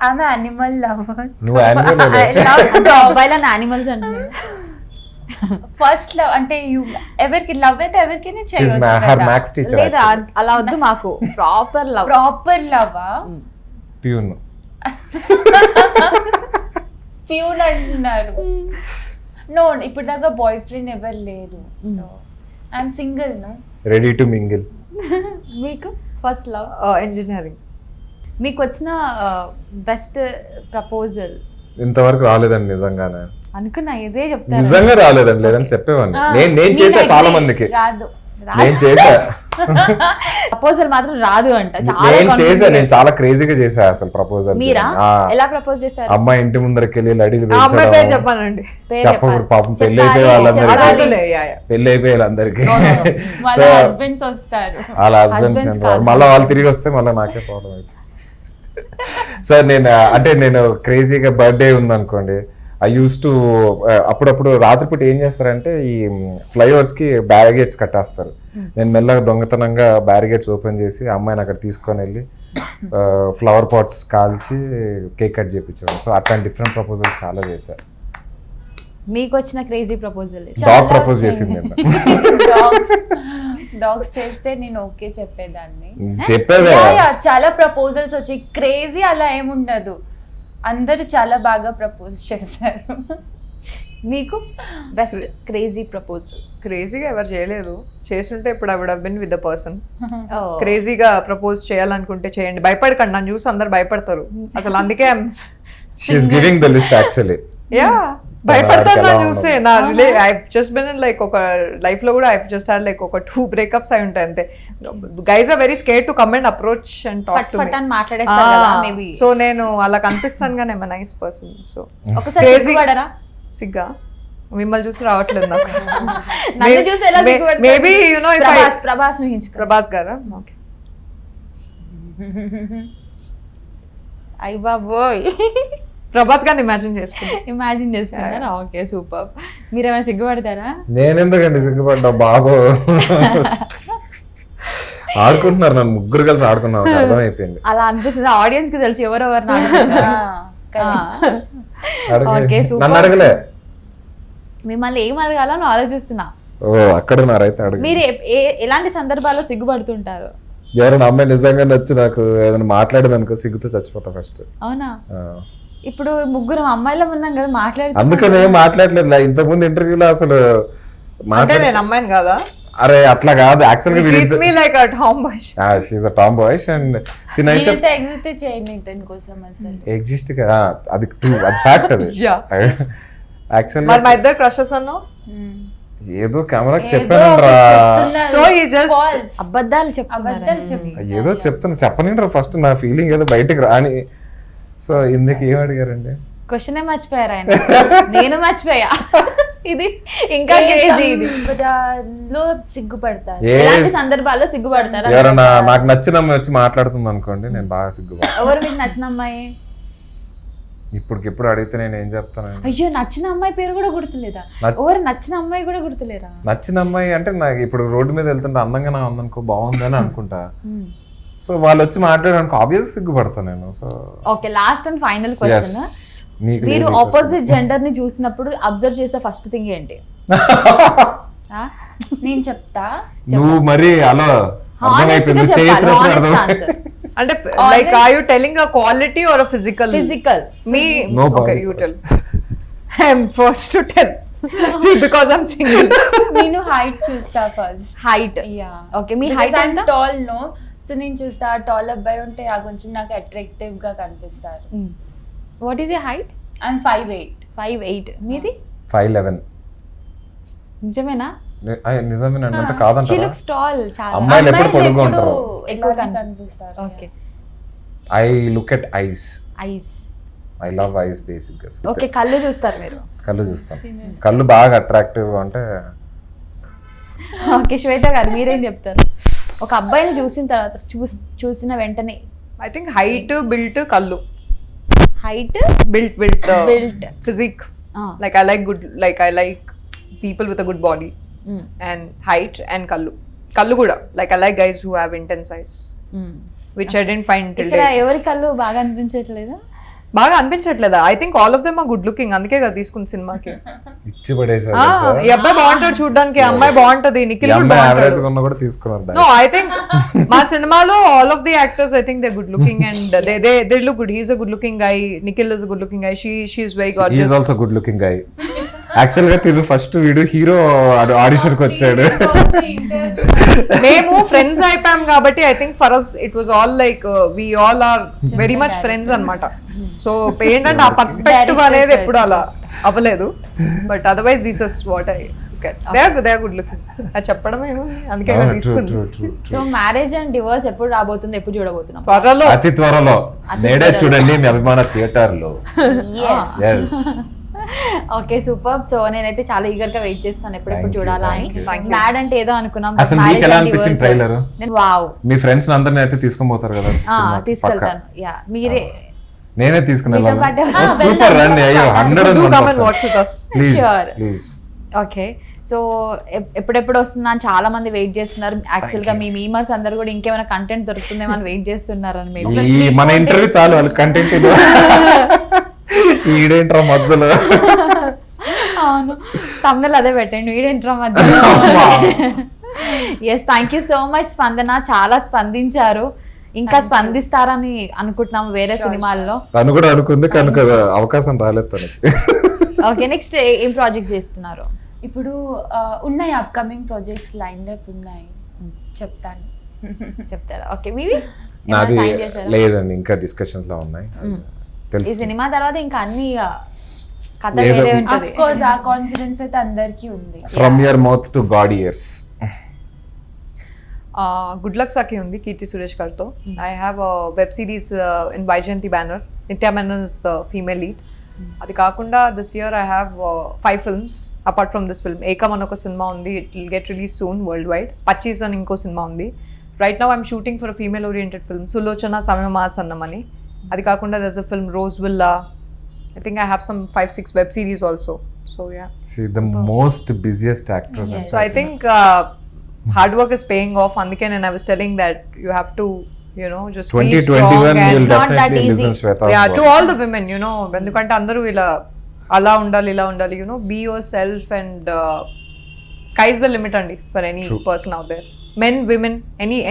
Speaker 4: ఆమె అనిమల్ లవర్.
Speaker 3: నువ్వు యానిమల్
Speaker 1: అంటే అబ్బాయిల యానిమల్స్ అంటే
Speaker 4: ఫస్ట్ లవ్ అంటే ఎవరికి లవ్ అయితే ఎవరికైనా
Speaker 3: హర్
Speaker 4: చేయవచ్చు
Speaker 3: మ్యాథ్స్ టీచర్
Speaker 1: లేదా అలా వద్దు మాకు, ప్రాపర్ లవ్.
Speaker 4: ప్రాపర్ లవా?
Speaker 3: ప్యూన్.
Speaker 4: ప్యూర్ అంటున్నారు. నో, ఇప్పుడు దాకా బాయ్ ఫ్రెండ్ ఎవరు లేరు. So I'm single. No,
Speaker 3: ready to mingle.
Speaker 1: మీకు ఫస్ట్ లవ్.
Speaker 2: ఇంజనీరింగ్.
Speaker 1: మీకు వచ్చిన బెస్ట్ ప్రపోజల్?
Speaker 3: ఇంతవరకు రాలేదండి నిజంగానే.
Speaker 1: అనుకున్నా ఇదే చెప్తాను.
Speaker 3: నిజంగా రాలేదండి, లేదని చెప్పేవాడిని. నేను చేసా చాలా మందికి,
Speaker 4: రాదు.
Speaker 3: నేను చేసా.
Speaker 1: ప్రపోజల్ మాత్రం రాదు అంట.
Speaker 3: నేను చాలా క్రేజీగా చేసా అసలు ప్రపోజల్.
Speaker 1: మీరా? ఎలా ప్రపోజ్ చేశారు?
Speaker 3: అమ్మాయి ఇంటి ముందరికి వెళ్ళి లడీలు
Speaker 2: ఆ అమ్మాయి పేరు చెప్పానండి.
Speaker 1: పేరు
Speaker 3: చెప్పకూడదు
Speaker 1: చెప్పాలి.
Speaker 3: పాపం, పెళ్లి
Speaker 1: చెప్పాలి,
Speaker 3: అయిపోయి వాళ్ళందరికీ.
Speaker 1: చెప్పాలి.
Speaker 2: అదేలే, యా, యా.
Speaker 3: పెళ్లి అయిపోయి వాళ్ళందరికీ
Speaker 4: వాళ్ళ
Speaker 3: సో
Speaker 4: హస్బెండ్స్ వస్తారు.
Speaker 3: వాళ్ళ
Speaker 1: Husbands
Speaker 3: హస్బెండ్స్
Speaker 1: కాదు.
Speaker 3: మళ్ళీ వాళ్ళు తిరిగి వస్తే మళ్ళీ నాకే ప్రాబ్లం అవుతుంది. సో నేను క్రేజీగా బర్త్డే ఉందనుకోండి, ఐ యూస్ టు అప్పుడప్పుడు రాత్రిపూట ఏం చేస్తారంటే ఈ ఫ్లైఓవర్స్ కి బ్యారిగేట్స్ కట్టేస్తారు. నేను మెల్లగా దొంగతనంగా బ్యారిగేట్స్ ఓపెన్ చేసి అమ్మాయిని అక్కడ తీసుకొని వెళ్ళి ఫ్లవర్ పాట్స్ కాల్చి కేక్ కట్ చేయించాను. సో అట్లాంటి డిఫరెంట్ ప్రపోజల్స్ చాలా చేశారు.
Speaker 1: మీకు వచ్చిన క్రేజీ ప్రపోజల్?
Speaker 3: డాగ్ ప్రపోజ్ చేసింది.
Speaker 4: డాగ్స్ చేస్తే నేను ఓకే చెప్పేదాన్ని.
Speaker 3: చెప్పేదే.
Speaker 4: చాలా ప్రపోజల్స్ వచ్చాయి. క్రేజీ అలా ఏముండదు, అందరూ చాలా బాగా ప్రపోజ్ చేశారు.
Speaker 1: మీకు బెస్ట్ క్రేజీ ప్రపోజల్?
Speaker 2: క్రేజీగా ఎవరు చేయలేదు. చేస్తుంటే ఇప్పుడు I would have been with the person. క్రేజీగా ప్రపోజ్ చేయాలనుకుంటే చేయండి, భయపడకండి. నన్ను చూసి అందరు భయపడతారు అసలు. అందుకే
Speaker 3: she's giving the list actually.
Speaker 2: Yeah, భయపడతారు నన్ను చూస్తే. నా I just been in like ఒక లైఫ్ లో కూడా ఐ జస్ట్ హ్యాడ్ లైక్ ఒక 2 బ్రేకప్స్ అయి ఉంటాయి అంతే. Guys are very scared to come and approach and talk
Speaker 1: ఫట్
Speaker 2: టు
Speaker 1: ఫట్ అని మాట్లాడేస్తారు కదా మేబీ.
Speaker 2: సో నేను అలా కనిపిస్తాను కానీ ఐఎమ్ నైస్ పర్సన్. సో
Speaker 1: ఒకసారి సిగ్గుపడరా?
Speaker 2: సిగ్గా మిమ్మల్ని చూసి రావట్లేదు నాకు.
Speaker 1: నన్ను చూసి ఎలా సిగ్గుపడతారు?
Speaker 2: Maybe you know if I
Speaker 1: Prabhas ఊహించుకో.
Speaker 2: ప్రభాస్ గారా? ఓకే.
Speaker 1: అయ్య బాబోయ్,
Speaker 2: ప్రభాస్ గారిని ఇమాజిన్ చేసుకుంటా.
Speaker 1: ఇమాజిన్ చేసుకున్నారా? Okay, super. మీరేమైనా సిగ్గుపడతారా?
Speaker 3: నేను ఎందుకండి సిగ్గుపడ్డా బాబు. ఆడుకుంటున్నారు, నన్ను ముగ్గురు కలిసి ఆడుకున్నాం, అర్థమైపోయింది.
Speaker 1: అలా అనిపిస్తుంది ఆడియన్స్ కి తెలుసు ఎవరెవరు. ఓకే,
Speaker 3: నన్ను
Speaker 1: సూపర్.
Speaker 3: అడగలే.
Speaker 1: మిమ్మల్ని ఏం అడగాలని ఆలోచిస్తున్నా.
Speaker 3: ఓ అక్కడున్నారైతే అడగ.
Speaker 1: మీరు ఎలాంటి సందర్భాల్లో సిగ్గుపడుతుంటారు?
Speaker 3: ఎవరైనా అమ్మాయి నిజంగా నచ్చి నాకు ఏదైనా మాట్లాడేది అనుకో సిగ్గుతో చచ్చిపోతా ఫస్ట్.
Speaker 1: అవునా? ఇప్పుడు ముగ్గురు అమ్మాయిలం ఉన్నాం కదా, మాట్లాడుతూ.
Speaker 3: అందుకనే మాట్లాడలేదు. ఇంతకుముందు ఇంటర్వ్యూలో అసలు
Speaker 2: అంటే నేను అమ్మాయిని కదా.
Speaker 3: అరే అట్లా కాదు actual
Speaker 2: Treats me like a tomboy.
Speaker 3: She is a tomboys and తినైతే
Speaker 4: ఎగ్జిస్ట్ చేయండి ఇతని కోసం అసలు.
Speaker 3: ఎగ్జిస్ట్ కదా, అది ట్రూ, అది ఫ్యాక్ట్ అది.
Speaker 2: Yeah.
Speaker 3: యాక్చువల్లీ
Speaker 2: మరి మా ఇద్దరు క్రషెస్ అన్నావు.
Speaker 3: ఏదో కెమెరాకి
Speaker 4: ఏదో
Speaker 3: చెప్పాను
Speaker 4: ఒకటి
Speaker 3: రా.
Speaker 4: చెప్తున్నారు.
Speaker 2: So he just-
Speaker 4: False.
Speaker 1: అబద్ధాలు
Speaker 4: అబద్ధాలు
Speaker 1: చెప్తున్నారు.
Speaker 4: చెప్తున్నారు.
Speaker 3: ఏదో చెప్తున్నా, చెప్పనిరా ఫస్ట్ నా ఫీలింగ్ ఏదో బయటకు రాని. సో ఇందుకు ఏం అడిగారండి?
Speaker 1: క్వశ్చనే మర్చిపోయారు ఆయన. నేను మర్చిపోయా. ఇది ఇంకా క్రేజీ. ఇది
Speaker 4: సందర్భాల్లో సిగ్గుపడతారు.
Speaker 3: ఏ
Speaker 1: ఎలాంటి సందర్భాల్లో సిగ్గుపడతారా?
Speaker 3: ఎవరన్నా నాకు నచ్చిన అమ్మాయి వచ్చి మాట్లాడుతుంది అనుకోండి, నేను బాగా సిగ్గుపడతాను.
Speaker 1: ఎవరు మీకు నచ్చిన అమ్మాయి?
Speaker 3: ఇప్పటికిప్పుడు అడిగితే నేను ఏం చెప్తానండి?
Speaker 1: అయ్యో, నచ్చిన అమ్మాయి పేరు కూడా గుర్తులేదా? ఎవరు నచ్చిన అమ్మాయి కూడా గుర్తులేరా?
Speaker 3: నచ్చిన అమ్మాయి అంటే నాకు ఇప్పుడు రోడ్డు మీద వెళ్తుంటే అందంగా నా ఉందనుకో, బాగుందని అనుకుంటా. సో వాళ్ళు వచ్చి మాట్లాడడానికి ఆబ్వియస్ సిగ్గుపడతాను నేను. So
Speaker 1: okay, last and final question.
Speaker 3: నీకు
Speaker 1: మీరు ఆపోజిట్ జెండర్ ని చూసినప్పుడు అబ్జర్వ్ చేసే ఫస్ట్ థింగ్ ఏంటి?
Speaker 4: నేను చెప్తా.
Speaker 3: నువ్వు మరి అలా అర్థమైపోయింది, చేతులతో అర్థమైపోయింది.
Speaker 2: అంటే like are you telling a quality or a physical?
Speaker 1: Physical.
Speaker 2: Me?
Speaker 3: No
Speaker 2: Okay,
Speaker 3: body.
Speaker 2: you tell. I am first to tell. See, because I'm single.
Speaker 4: నేను హైట్ చూస్తా ఫస్ట్.
Speaker 1: హైట్.
Speaker 4: Yeah.
Speaker 1: ఓకే, మీ హైట్ ఎంత?
Speaker 4: Tall no. సో నేను చూస్తే ఆ టాల్ అబ్బాయి ఉంటే ఆ కొంచెం నాకు అట్రాక్టివ్ గా కనిపిస్తారు.
Speaker 1: What is your height?
Speaker 4: And 5'8".
Speaker 1: 5'8". మీది
Speaker 3: 5'11".
Speaker 1: నిజమేనా?
Speaker 3: నిజమేనండి, అంటే
Speaker 1: షీ
Speaker 3: కాదంటారా?
Speaker 1: లుక్స్ టాల్ చాలా.
Speaker 3: అమ్మాయిలు ఎప్పుడు పొడుగ్గా
Speaker 4: ఎప్పుడు
Speaker 3: ఉంటారు.
Speaker 1: ఎక్కువ
Speaker 4: ఇలానే
Speaker 1: కనిపిస్తారు. Okay.
Speaker 3: I look at ice.
Speaker 1: Ice.
Speaker 3: I love ice బేసిక్గా.
Speaker 1: ఓకే, కళ్ళు చూస్తారు మీరు.
Speaker 3: కళ్ళు చూస్తాం. కళ్ళు బాగా అట్రాక్టివ్ అంటే
Speaker 1: ఓకే, శ్వేత గారు మీరేం చెప్తారు? ఒక అబ్బాయిని చూసిన తర్వాత చూసిన వెంటనే
Speaker 2: ఐ థింక్ హైట్, బిల్ట్, కళ్ళు.
Speaker 1: Height,
Speaker 2: Built.
Speaker 1: Built.
Speaker 2: Physique.
Speaker 1: Ah.
Speaker 2: Like I like people with a good body. And height and kallu. Kallu kuda. Like I like guys who have intense eyes. Which I didn't find till
Speaker 1: ఇక్కడ
Speaker 2: date.
Speaker 1: ఎవరి కళ్ళు బాగా అనిపించట్లేదా?
Speaker 2: బాగా అనిపించట్లేదా? I think all of them are good looking, అందుకే కదా తీసుకుంది సినిమాకి.
Speaker 3: ఇచ్చి పడేసారు.
Speaker 2: ఈ అబ్బాయి బాగుంటాడు చూడడానికి, అమ్మాయి బాగుంటది, నిఖిల్ కూడా
Speaker 3: యావరేజ్
Speaker 2: బాగుంటాడు.
Speaker 3: ఉన్న కూడా తీసుకున్నారు.
Speaker 2: No, I think మా సినిమాలో all of the actors I think they're good looking and they look good. He's a good looking guy. Nikhil is a good looking guy. She's very
Speaker 3: He
Speaker 2: gorgeous.
Speaker 3: is also good looking guy. Actual గా తిను ఫస్ట్ వీడు హీరో ఆడిషన్ కి వచ్చాడు.
Speaker 2: మేము ఫ్రెండ్స్ అయిపోయాం కాబట్టి I think for us it was all like we all are very much friends అన్నమాట. సో ఏంటంటే ఆ పర్స్పెక్టివ్ అనేది ఎప్పుడు అలా అవ్వలేదు. But otherwise this is what I they are good looking. అది చెప్పడం ఏముంది, అందుకే కదా తీసుకుంది.
Speaker 1: సో మ్యారేజ్ అండ్ డివోర్స్ ఎప్పుడు రాబోతుంది, ఎప్పుడు చూడబోతున్నాం?
Speaker 2: త్వరలో
Speaker 3: అతి త్వరలో నేడే చూడండి మీ అభిమాన థియేటర్ లో. Yes.
Speaker 1: Okay, super. సో నేనైతే చాలా ఈగర్ గా వెయిట్ చేస్తాను ఎప్పుడెప్పుడు
Speaker 3: Thank you,
Speaker 1: చూడాలా అని.
Speaker 3: thank you.
Speaker 1: మ్యాడ్ అంటే ఏదో అనుకున్నాం.
Speaker 3: అసలు మీకు ఎలా అనిపించింది ట్రైలర్?
Speaker 1: నేను వావ్,
Speaker 3: మీ ఫ్రెండ్స్ అందరిని అయితే తీసుకొని పోతారు కదా సినిమాకి?
Speaker 1: తీసుకెళ్తాను. యా, మీరే
Speaker 3: నేనే తీసుకుని
Speaker 1: మీతో పాటే వస్తాను.
Speaker 3: సూపర్ రండి. అయ్యో
Speaker 2: do come and watch with us.
Speaker 3: Please
Speaker 1: Sure.
Speaker 3: Please.
Speaker 1: Okay, so ఎప్పుడెప్పుడు వస్తుందా అని చాలా మంది వెయిట్ చేస్తున్నారు. యాక్చువల్ గా మీ మీమర్స్ అందరు కూడా ఇంకేమైనా కంటెంట్ దొరుకుతుందేమో అని వెయిట్ చేస్తున్నారని
Speaker 3: ఈ మన ఇంటర్వ్యూ చాలు, వాళ్ళు కంటెంట్ ఈడేంట్రా మధ్యలో.
Speaker 1: అవును, తమిళ అదే పెట్టండి, వీడేంట్రా మధ్య. Yes, thank you so much Spandana, చాలా స్పందించారు. ఇంకా స్పందిస్తారని అనుకుంటున్నాము వేరే సినిమాల్లో.
Speaker 3: తను కూడా అనుకుంది కనుక అవకాశం రాలేదు తనకి.
Speaker 1: ఓకే, నెక్స్ట్ ఏం ప్రాజెక్ట్స్ చేస్తున్నారు?
Speaker 4: ఇప్పుడు ఉన్నాయి అప్కమింగ్ ప్రాజెక్ట్స్ లైన్ అప్ ఉన్నాయి, చెప్తాను.
Speaker 1: చెప్తారా? ఓకే, మీవి
Speaker 3: నాది
Speaker 1: సైన్ చేశారా?
Speaker 3: లేదండి, ఇంకా డిస్కషన్స్ లో ఉన్నాయి.
Speaker 1: ఈ
Speaker 3: తెలుసు.
Speaker 1: సినిమా తర్వాత ఇంకా అన్ని కథ
Speaker 3: ఏదో-
Speaker 1: వేరే
Speaker 4: అఫ్
Speaker 1: ఉంటుంది.
Speaker 4: కోర్స్ ఆ కాన్ఫిడెన్స్ అయితే అందరికీ ఉంది.
Speaker 3: From your mouth to God ears.
Speaker 2: Good luck Sakhi ఉంది కీర్తి సురేష్ గారితో. I have web series in Vyjayanthi banner. Nithya Menen is the female lead. అది కాకుండా this year I have 5 films apart from this film. Ekam అని ఒక సినిమా ఉంది, it will get release soon worldwide. Pachchis అని ఇంకో సినిమా ఉంది. Right now I'm shooting for a female oriented film, Sulochana సమయమాసన్నం అని. అది కాకుండా దర్స్ a film rose villa. I think I have some 5-6 web series also. So yeah.
Speaker 3: See, the most busiest actress.
Speaker 1: Yes.
Speaker 2: So I think hard work is paying off. Andike and I was telling that you have to, you know, just be
Speaker 3: 2021
Speaker 2: strong
Speaker 3: will
Speaker 2: and
Speaker 1: not that
Speaker 3: definitely
Speaker 1: easy.
Speaker 3: listen Shweta.
Speaker 2: yeah, to all the women, you know, ఎందుకంటే అందరూ ఇలా అలా ఉండాలి ఇలా ఉండాలి, you know, be yourself and sky is the limit అండి for any
Speaker 3: True.
Speaker 2: person out there. Men, women,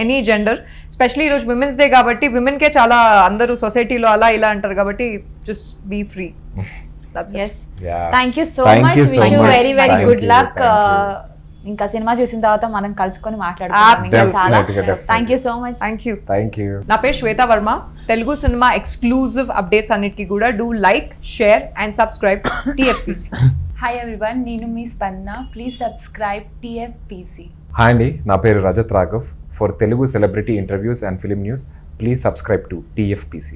Speaker 2: any gender. Especially ఈరోజు విమెన్స్ డే కాబట్టి విమెన్కే చాలా అందరూ సొసైటీలో అలా ఇలా అంటారు కాబట్టి just be free. That's it.
Speaker 1: Yes.
Speaker 3: Yeah.
Speaker 1: Thank you so
Speaker 3: Thank
Speaker 1: much.
Speaker 3: you so
Speaker 1: wish you
Speaker 3: much.
Speaker 1: Very very
Speaker 3: Thank
Speaker 1: good
Speaker 3: you,
Speaker 1: luck.
Speaker 3: thank
Speaker 1: ఇంకా సినిమా చూసిన తర్వాత మనం కలుసుకొని మాట్లాడుకుందాం ఇంకా
Speaker 2: Absolutely.
Speaker 1: చాలా.
Speaker 3: Definitely.
Speaker 1: Thank you so much.
Speaker 2: Thank you.
Speaker 3: Thank you.
Speaker 2: నా పేరు Shweta Varma. Telugu cinema exclusive updates అన్నిటికీ కూడా do like, share and subscribe TFPC.
Speaker 4: Hi everyone, నేను మీ స్పందన. Please subscribe TFPC.
Speaker 3: హాయ్ అండి, నా పేరు Rajat Raghav. For Telugu celebrity interviews and film news please subscribe to TFPC.